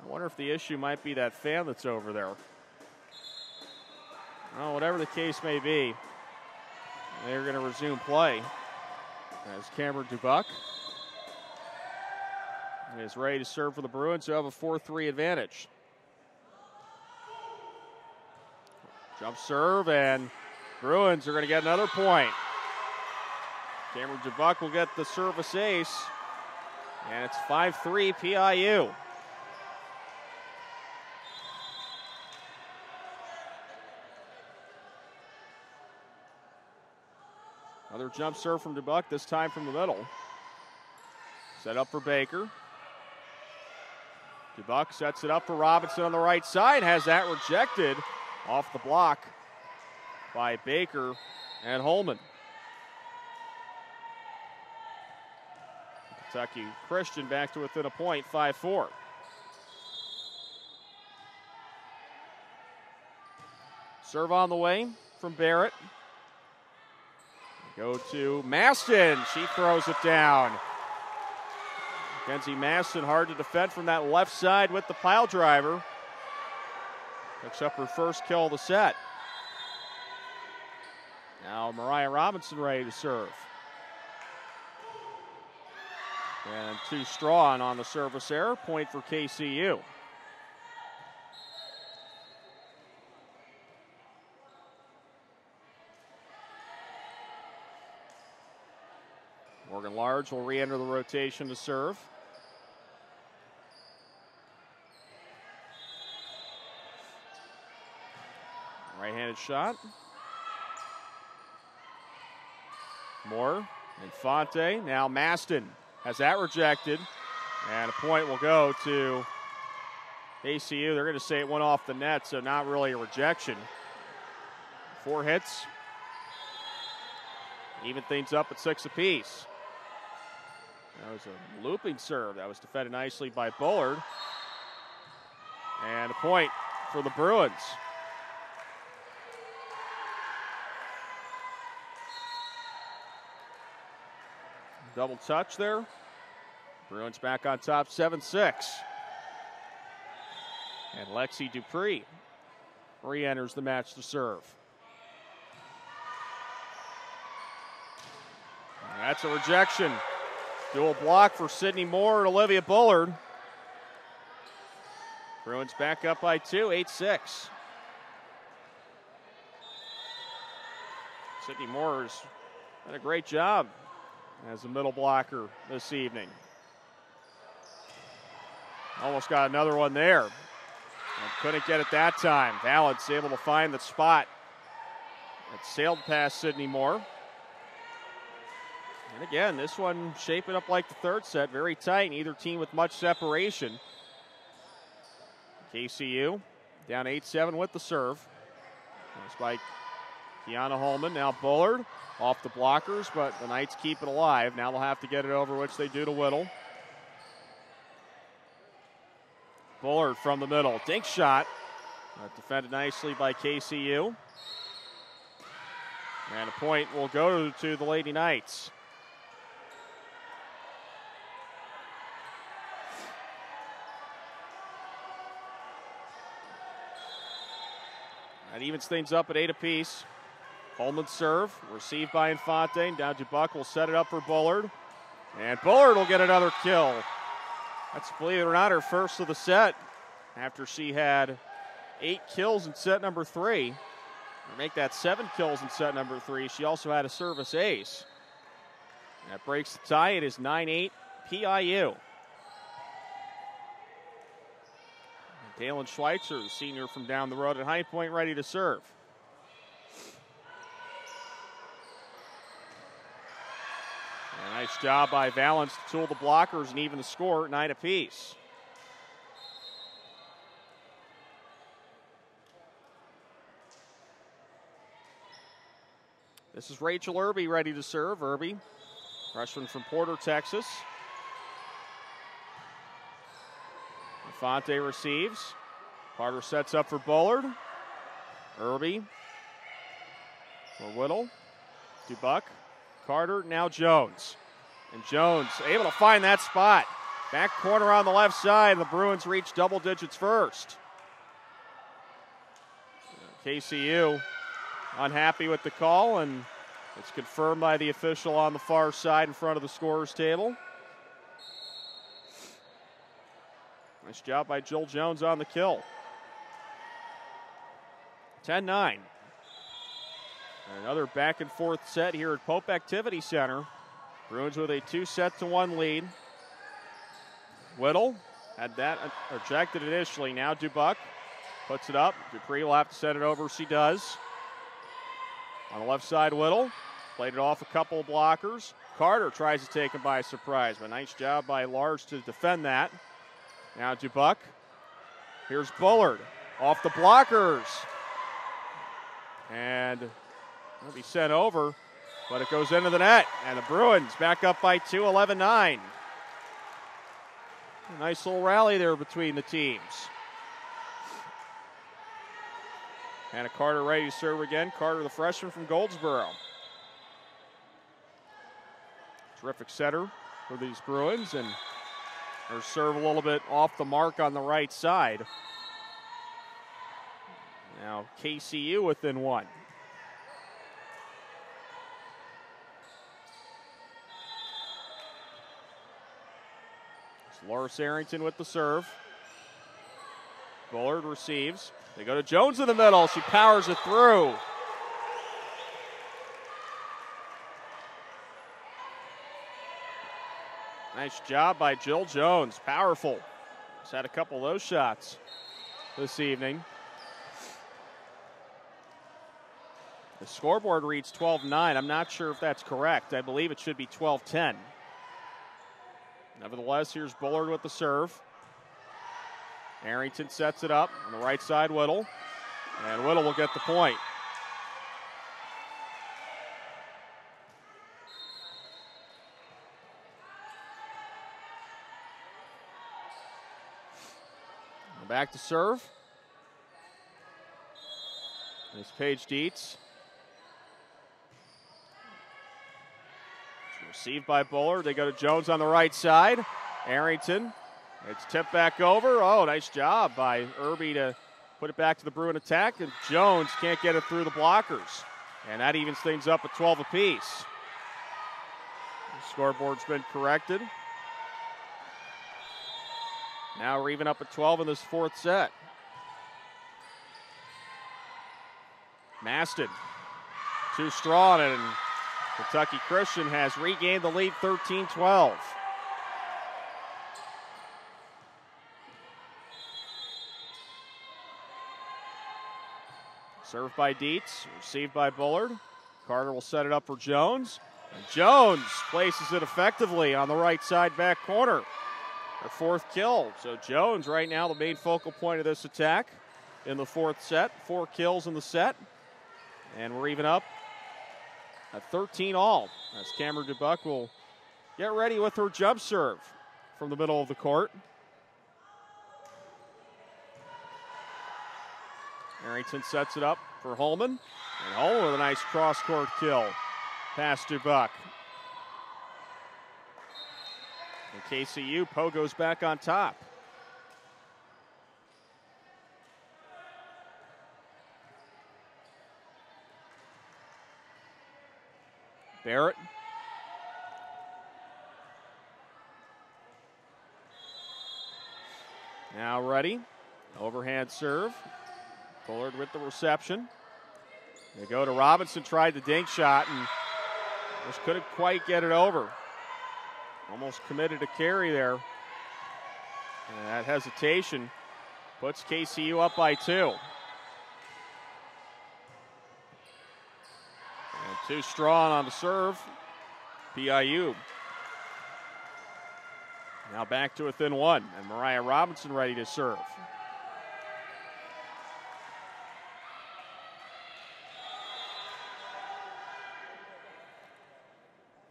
I wonder if the issue might be that fan that's over there. Well, whatever the case may be, they're going to resume play as Cameron DeBuck is ready to serve for the Bruins, who have a 4-3 advantage. Jump serve, and Bruins are going to get another point. Cameron DeBuck will get the service ace, and it's 5-3 PIU. Another jump serve from DeBuck, this time from the middle. Set up for Baker. DeBuck sets it up for Robinson on the right side, has that rejected off the block by Baker and Holman. Kentucky Christian back to within a point, 5-4. Serve on the way from Barrett. Go to Maston. She throws it down. Mackenzie Maston hard to defend from that left side with the pile driver. Picks up her first kill of the set. Now Mariah Robinson ready to serve. And too strong on the service error. Point for KCU. Morgan Large will re-enter the rotation to serve. Right-handed shot. Moore, Infante, now Maston has that rejected, and a point will go to KCU. They're going to say it went off the net, so not really a rejection. 4 hits. Even things up at 6 apiece. That was a looping serve that was defended nicely by Bullard. And a point for the Bruins. Double touch there. Bruins back on top, 7-6. And Lexi Dupree re-enters the match to serve. And that's a rejection. Dual block for Sydney Moore and Olivia Bullard. Bruins back up by 2, 8-6. Sydney Moore has done a great job as a middle blocker this evening. Almost got another one there. And couldn't get it that time. Valance able to find the spot. It sailed past Sydney Moore. And again, this one shaping up like the third set. Very tight, neither team with much separation. KCU down 8-7 with the serve. That's by Kiana Holman. Now Bullard off the blockers, but the Knights keep it alive. Now they'll have to get it over, which they do to Whittle. Bullard from the middle. Dink shot. Defended nicely by KCU. And a point will go to the Lady Knights. That evens things up at 8 apiece. Holman serve, received by Infante. Now DeBuck will set it up for Bullard. And Bullard will get another kill. That's, believe it or not, her first of the set after she had 8 kills in set number 3. Or make that 7 kills in set number 3. She also had a service ace. That breaks the tie. It is 9-8 PIU. Dalen Schweitzer, the senior from down the road at High Point, ready to serve. A nice job by Valance to tool the blockers and even the score, 9 apiece. This is Rachel Irby ready to serve. Irby, freshman from Porter, Texas. Infante receives. Carter sets up for Bullard. Irby for Whittle. DeBuck. Carter, now Jones. And Jones able to find that spot. Back corner on the left side. The Bruins reach double digits first. KCU unhappy with the call, and it's confirmed by the official on the far side in front of the scorer's table. Nice job by Jill Jones on the kill. 10-9. Another back and forth set here at Pope Activity Center. Bruins with a 2-1 lead. Whittle had that rejected initially. Now Dubuck puts it up. Dupree will have to send it over. She does. On the left side, Whittle played it off a couple of blockers. Carter tries to take him by surprise, but nice job by Large to defend that. Now Dubuck. Here's Bullard off the blockers. And it'll be sent over, but it goes into the net. And the Bruins back up by 2, 11-9. A nice little rally there between the teams. And Carter ready to serve again. Carter, the freshman from Goldsboro. Terrific setter for these Bruins, and her serve a little bit off the mark on the right side. Now KCU within one. It's Loris Arrington with the serve. Bullard receives. They go to Jones in the middle. She powers it through. Nice job by Jill Jones. Powerful. She's had a couple of those shots this evening. The scoreboard reads 12-9. I'm not sure if that's correct. I believe it should be 12-10. Nevertheless, here's Bullard with the serve. Arrington sets it up on the right side, Whittle. And Whittle will get the point. Back to serve. There's Paige Dietz. It's received by Bullard. They go to Jones on the right side. Arrington. It's tipped back over. Oh, nice job by Irby to put it back to the Bruin attack. And Jones can't get it through the blockers. And that evens things up at 12 apiece. The scoreboard's been corrected. Now we're even up at 12 in this fourth set. Maston, too strong, and Kentucky Christian has regained the lead 13-12. Served by Dietz, received by Bullard. Carter will set it up for Jones. And Jones places it effectively on the right side back corner. Her fourth kill. So Jones right now the main focal point of this attack in the fourth set. 4 kills in the set. And we're even up at 13 all. As Cameron Dubuck will get ready with her jump serve from the middle of the court. Arrington sets it up for Holman. And Holman with a nice cross-court kill past Dubuck. And KCU, Poe goes back on top. Barrett. Now ready. Overhand serve. Bullard with the reception. They go to Robinson, tried the dink shot, and just couldn't quite get it over. Almost committed a carry there. And that hesitation puts KCU up by 2. And too strong on the serve. PIU. Now back to within 1, and Mariah Robinson ready to serve.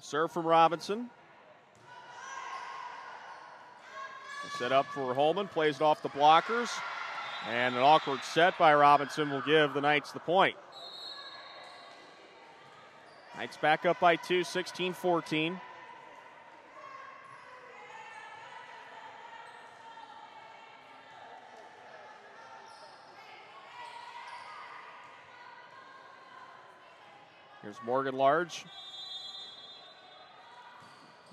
Serve from Robinson. Set up for Holman, plays it off the blockers. And an awkward set by Robinson will give the Knights the point. Knights back up by 2, 16-14. Here's Morgan Large.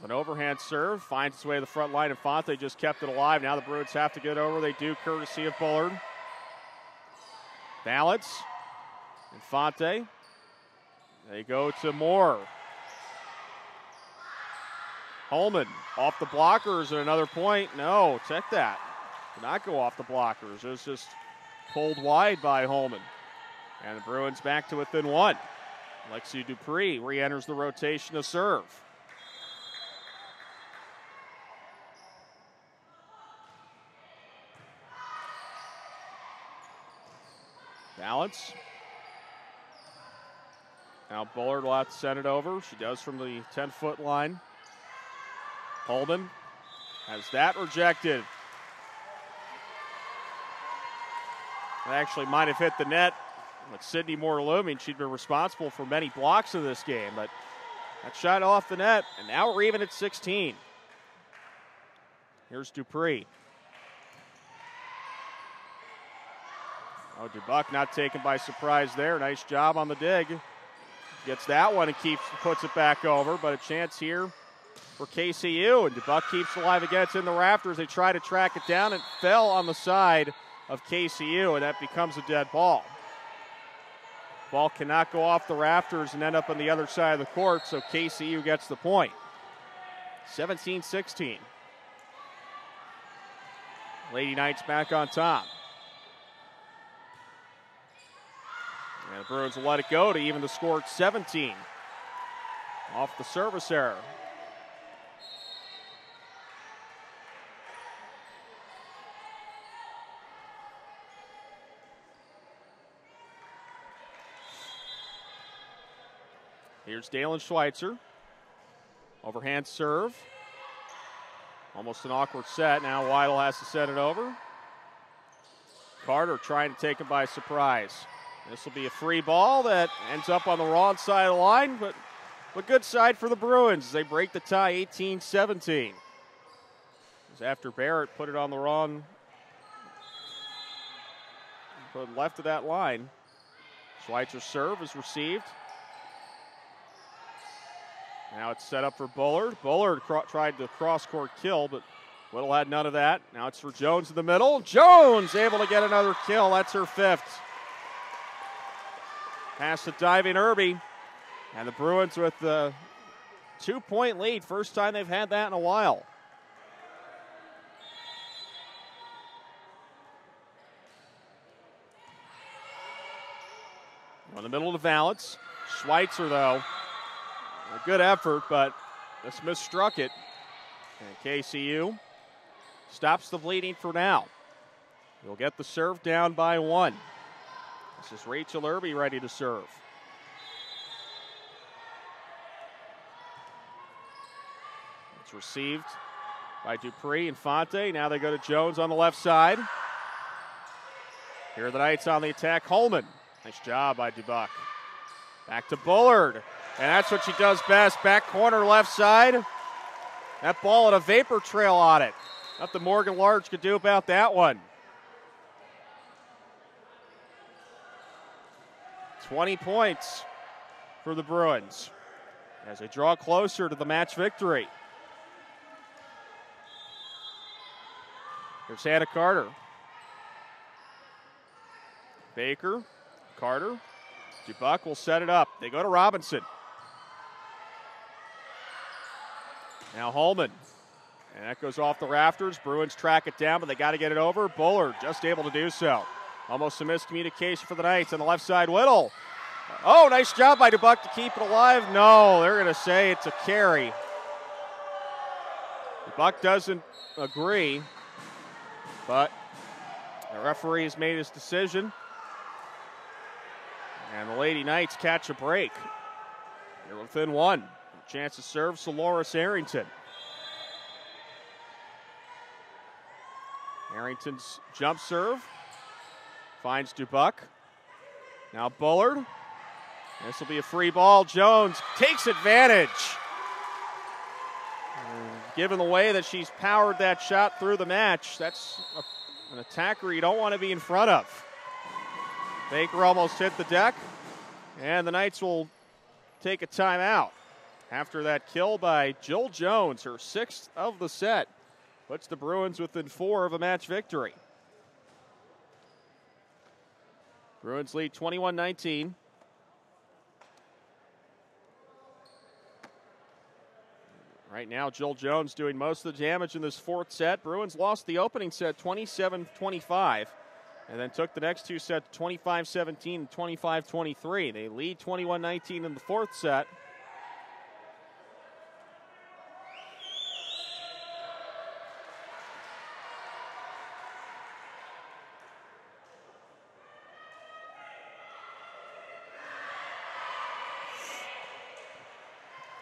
An overhand serve, finds its way to the front line, and Fonte just kept it alive. Now the Bruins have to get over. They do, courtesy of Bullard. Balance. And Fonte. They go to Moore. Holman off the blockers at another point. No, check that. Did not go off the blockers. It was just pulled wide by Holman. And the Bruins back to within one. Lexi Dupree re-enters the rotation to serve. Balance. Now Bullard will have to send it over. She does from the 10-foot line. Holman has that rejected. It actually might have hit the net. With Sydney Moore-Looming, she'd been responsible for many blocks in this game, but that shot off the net, and now we're even at 16. Here's Dupree. Oh, Dubuck not taken by surprise there. Nice job on the dig. Gets that one and puts it back over, but a chance here for KCU, and Dubuck keeps it alive again. It's in the rafters. They try to track it down. It fell on the side of KCU, and that becomes a dead ball. Ball cannot go off the rafters and end up on the other side of the court, so KCU gets the point. 17-16. Lady Knights back on top. And the Bruins will let it go to even the score at 17. Off the service error. Here's Dalen Schweitzer. Overhand serve. Almost an awkward set. Now Weidel has to set it over. Carter trying to take him by surprise. This will be a free ball that ends up on the wrong side of the line, but good side for the Bruins. They break the tie 18-17. As after Barrett put it on the wrong, put left of that line. Schweitzer's serve is received. Now it's set up for Bullard. Bullard tried the cross-court kill, but Whittle had none of that. Now it's for Jones in the middle. Jones able to get another kill. That's her fifth. Pass to diving Irby. And the Bruins with the 2-point lead. First time they've had that in a while. In the middle to Valance. Schweitzer, though. A good effort, but just misstruck it. And KCU stops the bleeding for now. We'll get the serve down by one. This is Rachel Irby ready to serve. It's received by Dupree and Fonte. Now they go to Jones on the left side. Here are the Knights on the attack. Holman. Nice job by Dubuck. Back to Bullard. And that's what she does best. Back corner, left side. That ball had a vapor trail on it. Nothing Morgan Large could do about that one. 20 points for the Bruins as they draw closer to the match victory. Here's Hannah Carter. Baker, Carter, Dubuck will set it up. They go to Robinson. Now Holman. And that goes off the rafters. Bruins track it down, but they got to get it over. Bullard just able to do so. Almost a miscommunication for the Knights on the left side. Whittle. Oh, nice job by Dubuck to keep it alive. No, they're going to say it's a carry. Dubuck doesn't agree, but the referee has made his decision. And the Lady Knights catch a break. They're within one. Chance to serve Soloris Arrington. Arrington's jump serve finds Dubuck. Now Bullard. This will be a free ball. Jones takes advantage. And given the way that she's powered that shot through the match, that's an attacker you don't want to be in front of. Baker almost hit the deck, and the Knights will take a timeout. After that kill by Jill Jones, her sixth of the set, puts the Bruins within 4 of a match victory. Bruins lead 21-19. Right now, Jill Jones doing most of the damage in this fourth set. Bruins lost the opening set 27-25 and then took the next two sets 25-17 and 25-23. They lead 21-19 in the fourth set.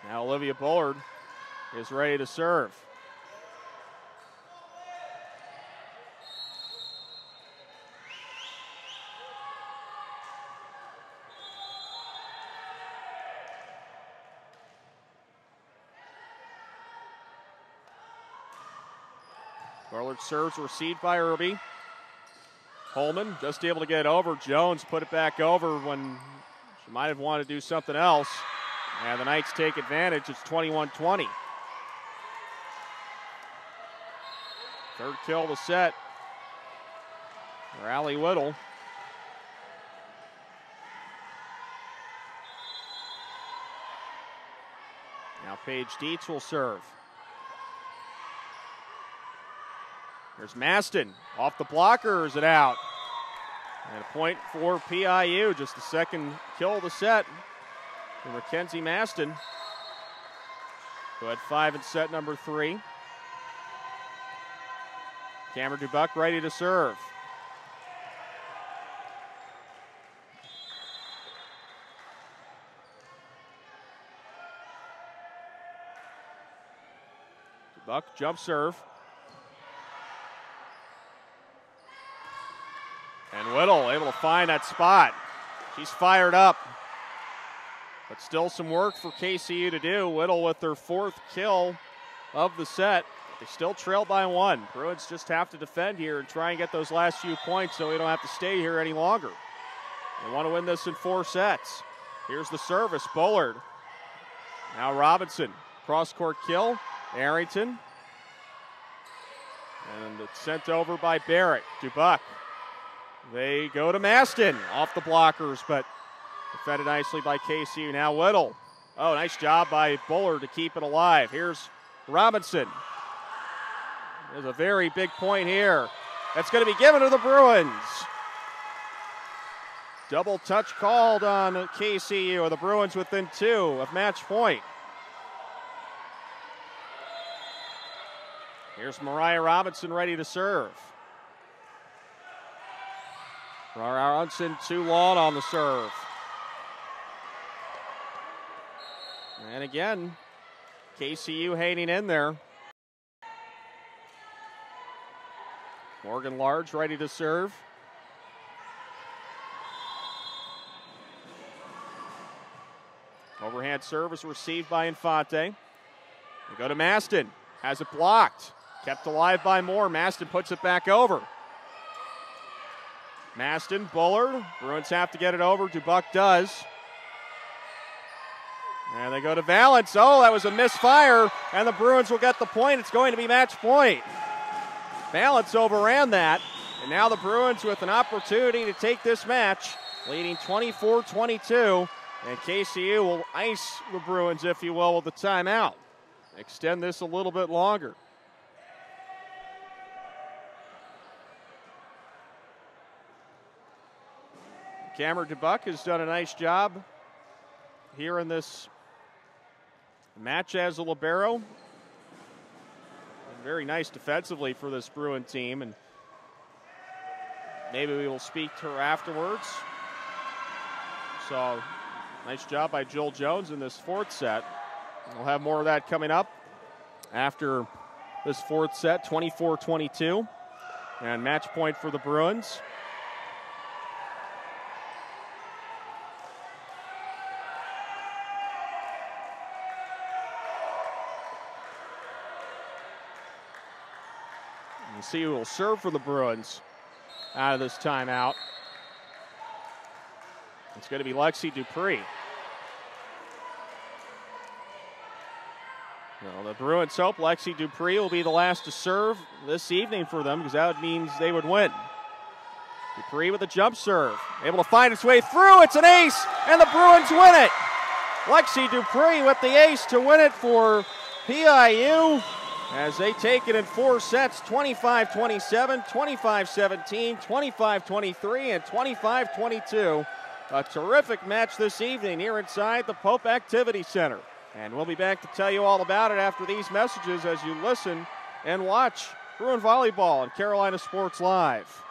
Now Olivia Bullard is ready to serve. Bullard serves received by Irby. Holman just able to get it over. Jones put it back over when she might have wanted to do something else. And the Knights take advantage. It's 21-20. Third kill of the set for Allie Whittle. Now Paige Dietz will serve. There's Maston. Off the blocker, is it out? And a point for PIU. Just the second kill of the set for Mackenzie Maston, who had 5 in set number 3. Cameron Dubuck ready to serve. Dubuck jump serve. And Whittle able to find that spot. She's fired up. But still some work for KCU to do. Whittle with their 4th kill of the set. They still trail by 1. Bruins just have to defend here and try and get those last few points so we don't have to stay here any longer. They want to win this in 4 sets. Here's the service, Bullard. Now Robinson, cross-court kill, Arrington. And it's sent over by Barrett, Dubuck. They go to Maston, off the blockers, but defended nicely by KCU. Now Whittle. Oh, nice job by Bullard to keep it alive. Here's Robinson. There's a very big point here. That's going to be given to the Bruins. Double touch called on KCU. The Bruins within 2 of match point. Here's Mariah Robinson ready to serve. Robinson too long on the serve. And again, KCU hanging in there. Morgan Large ready to serve. Overhand service received by Infante. We go to Maston. Has it blocked. Kept alive by Moore. Maston puts it back over. Maston, Bullard. Bruins have to get it over. Dubuck does. And they go to Valance. Oh, that was a misfire, and the Bruins will get the point. It's going to be match point. Valance overran that, and now the Bruins with an opportunity to take this match, leading 24-22, and KCU will ice the Bruins, if you will, with the timeout. Extend this a little bit longer. Cameron Dubuck has done a nice job here in this match as a libero. And very nice defensively for this Bruin team, and maybe we will speak to her afterwards. So, nice job by Jill Jones in this 4th set. We'll have more of that coming up after this 4th set, 24-22. And match point for the Bruins. You see who will serve for the Bruins out of this timeout. It's going to be Lexi Dupree. Well, the Bruins hope Lexi Dupree will be the last to serve this evening for them, because that means they would win. Dupree with a jump serve. Able to find its way through. It's an ace, and the Bruins win it. Lexi Dupree with the ace to win it for PIU as they take it in 4 sets, 25-27, 25-17, 25-23, and 25-22. A terrific match this evening here inside the Pope Activity Center. And we'll be back to tell you all about it after these messages as you listen and watch Bruin Volleyball on Carolina Sports Live.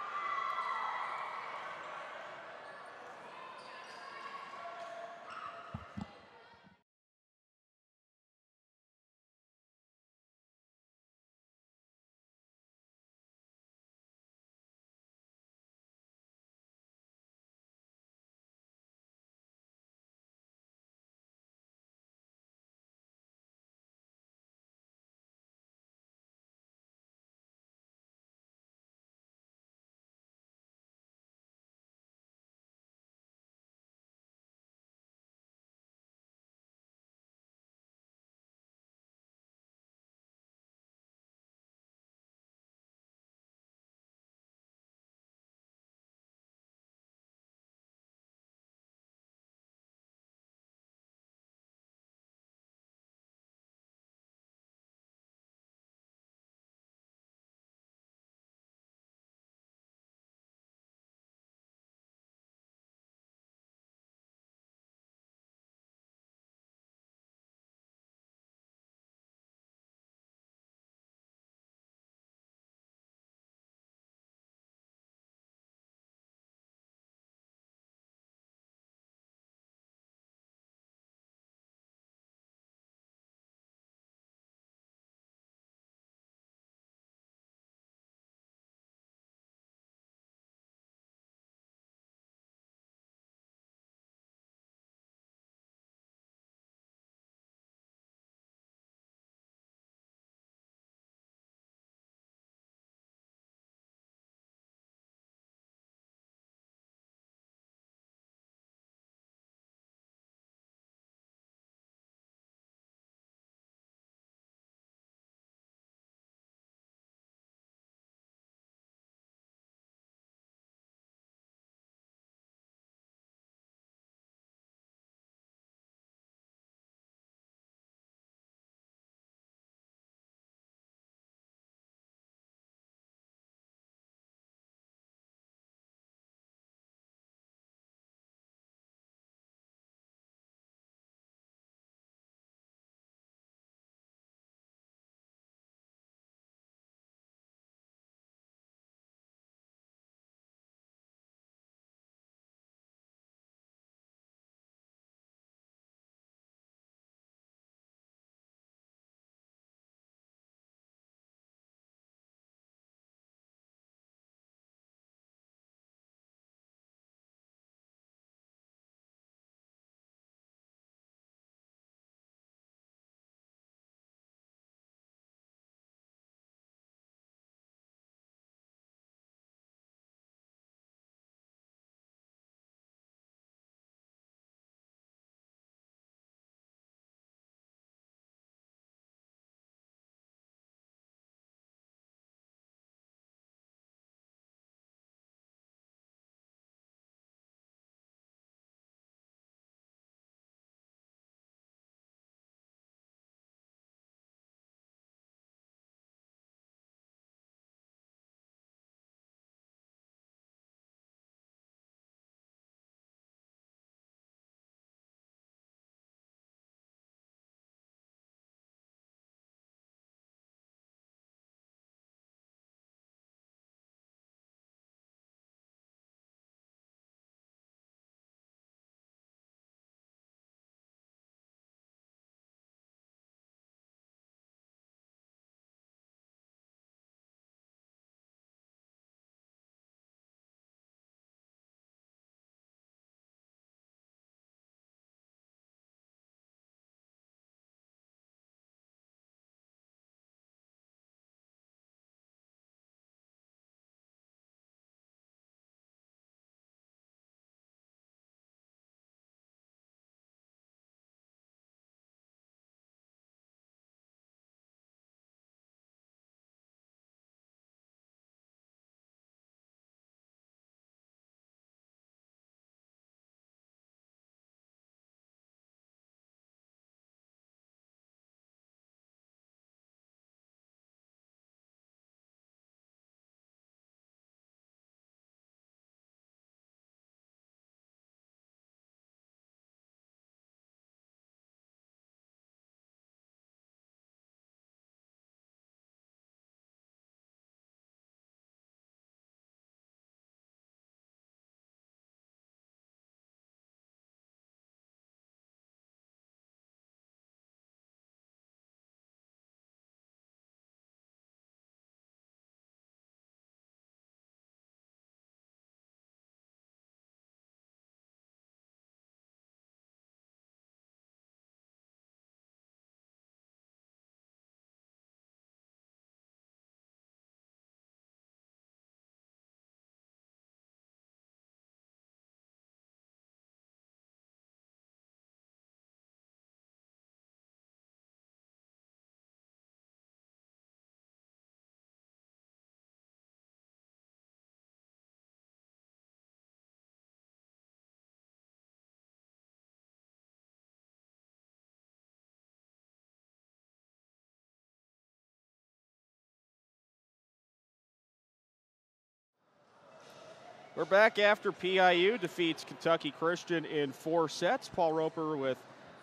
We're back after PIU defeats Kentucky Christian in 4 sets. Paul Roper with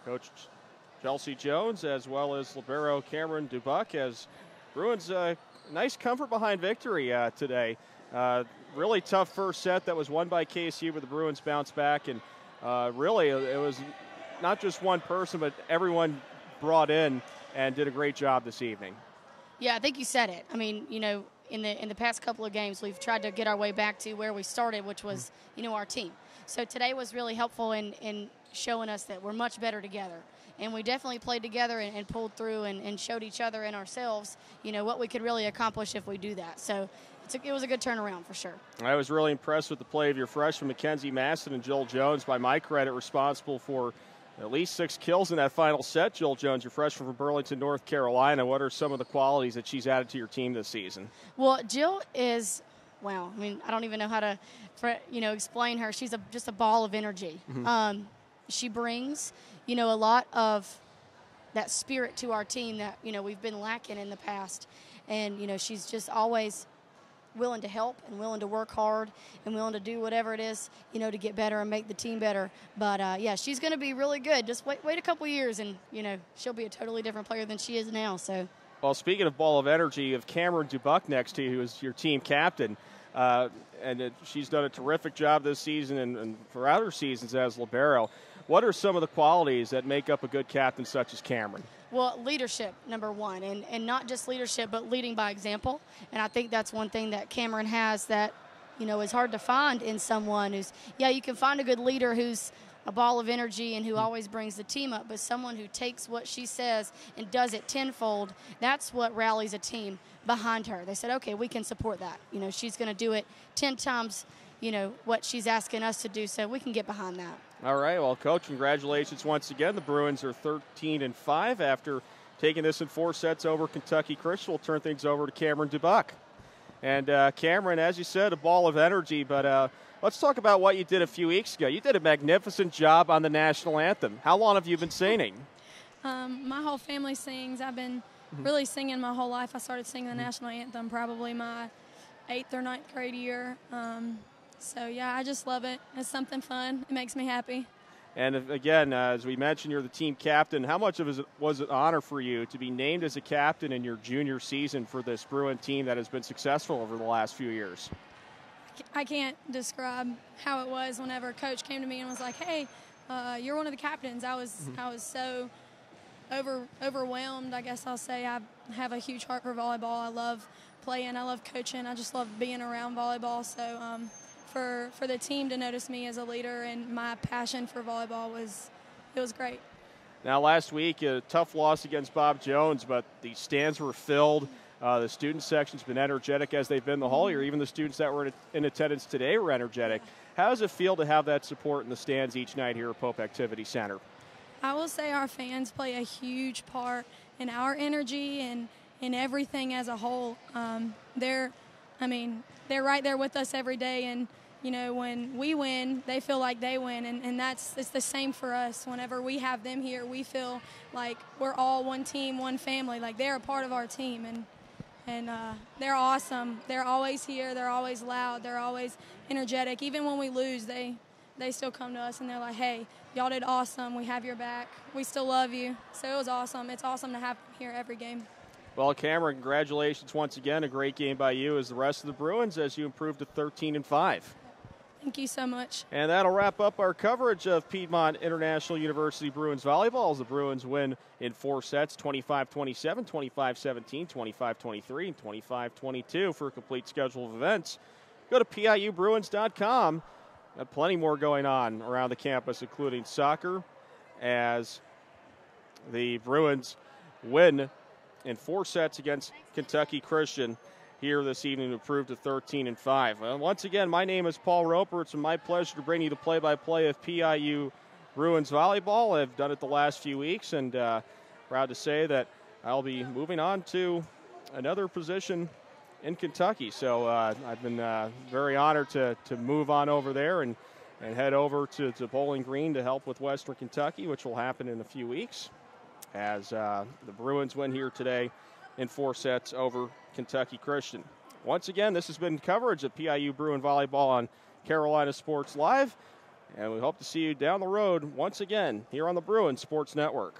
Coach Chelsea Jones as well as libero Cameron Dubuck, as Bruins nice comfort behind victory today. Really tough first set that was won by KSU, but the Bruins bounced back, and really it was not just one person, but everyone brought in and did a great job this evening. Yeah, I think you said it. I mean, in the past couple of games, we've tried to get our way back to where we started, which was, our team. So today was really helpful in showing us that we're much better together. And we definitely played together and pulled through and showed each other and ourselves, what we could really accomplish if we do that. So it was a good turnaround for sure. I was really impressed with the play of your freshmen, Mackenzie Maston and Jill Jones, by my credit, responsible for at least 6 kills in that final set. Jill Jones, your freshman from Burlington, North Carolina. What are some of the qualities that she's added to your team this season? Well, Jill is, I don't even know how to, explain her. She's just a ball of energy. Mm-hmm. She brings, a lot of that spirit to our team that, we've been lacking in the past. And, she's just always willing to help and willing to work hard and willing to do whatever it is, to get better and make the team better. But, she's going to be really good. Just wait a couple years and, she'll be a totally different player than she is now. So. Well, speaking of ball of energy, you have Cameron Dubuck next to you, who is your team captain. She's done a terrific job this season and for other seasons as libero. What are some of the qualities that make up a good captain such as Cameron? Well, leadership, number one, and not just leadership, but leading by example. And I think that's one thing that Cameron has that, is hard to find in someone who's, you can find a good leader who's a ball of energy and who always brings the team up, but someone who takes what she says and does it tenfold, that's what rallies a team behind her. They said, okay, we can support that. She's going to do it 10 times, what she's asking us to do, so we can get behind that. All right, well, Coach, congratulations once again. The Bruins are 13-5 after taking this in 4 sets over Kentucky Christian. We'll turn things over to Cameron Dubuck. And Cameron, as you said, a ball of energy, but let's talk about what you did a few weeks ago. You did a magnificent job on the national anthem. How long have you been singing? My whole family sings. I've been really singing my whole life. I started singing the national anthem probably my 8th or 9th grade year. I just love it. It's something fun. It makes me happy. And again, as we mentioned, you're the team captain. How much of it was an honor for you to be named as a captain in your junior season for this Bruin team that has been successful over the last few years? I can't describe how it was whenever Coach came to me and was like, "Hey, you're one of the captains." I was so overwhelmed. I guess I'll say I have a huge heart for volleyball. I love playing. I love coaching. I just love being around volleyball. So for the team to notice me as a leader and my passion for volleyball was great. Now, last week, a tough loss against Bob Jones, but the stands were filled. The student section's been energetic as they've been the whole year. Even the students that were in attendance today were energetic. How does it feel to have that support in the stands each night here at Pope Activity Center? I will say our fans play a huge part in our energy and in everything as a whole. They're right there with us every day, and when we win, they feel like they win, and it's the same for us. Whenever we have them here, we feel like we're all one team, one family. Like they're a part of our team, and they're awesome. They're always here. They're always loud. They're always energetic. Even when we lose, they still come to us and they're like, "Hey, y'all did awesome. We have your back. We still love you." So it was awesome. It's awesome to have them here every game. Well, Cameron, congratulations once again. A great game by you as the rest of the Bruins as you improved to 13-5. Thank you so much. And that'll wrap up our coverage of Piedmont International University Bruins volleyball as the Bruins win in 4 sets, 25-27, 25-17, 25-23, and 25-22. For a complete schedule of events, go to PIUBruins.com. Got plenty more going on around the campus, including soccer, as the Bruins win in 4 sets against Kentucky Christian here this evening to improve to 13-5. Well, once again, my name is Paul Roper. It's my pleasure to bring you the play-by-play of PIU Bruins volleyball. I've done it the last few weeks, and proud to say that I'll be moving on to another position in Kentucky. So I've been very honored to move on over there and head over to Bowling Green to help with Western Kentucky, which will happen in a few weeks as the Bruins win here today in 4 sets over Kentucky Christian. Once again, this has been coverage of PIU Bruin Volleyball on Carolina Sports Live. And we hope to see you down the road once again here on the Bruins Sports Network.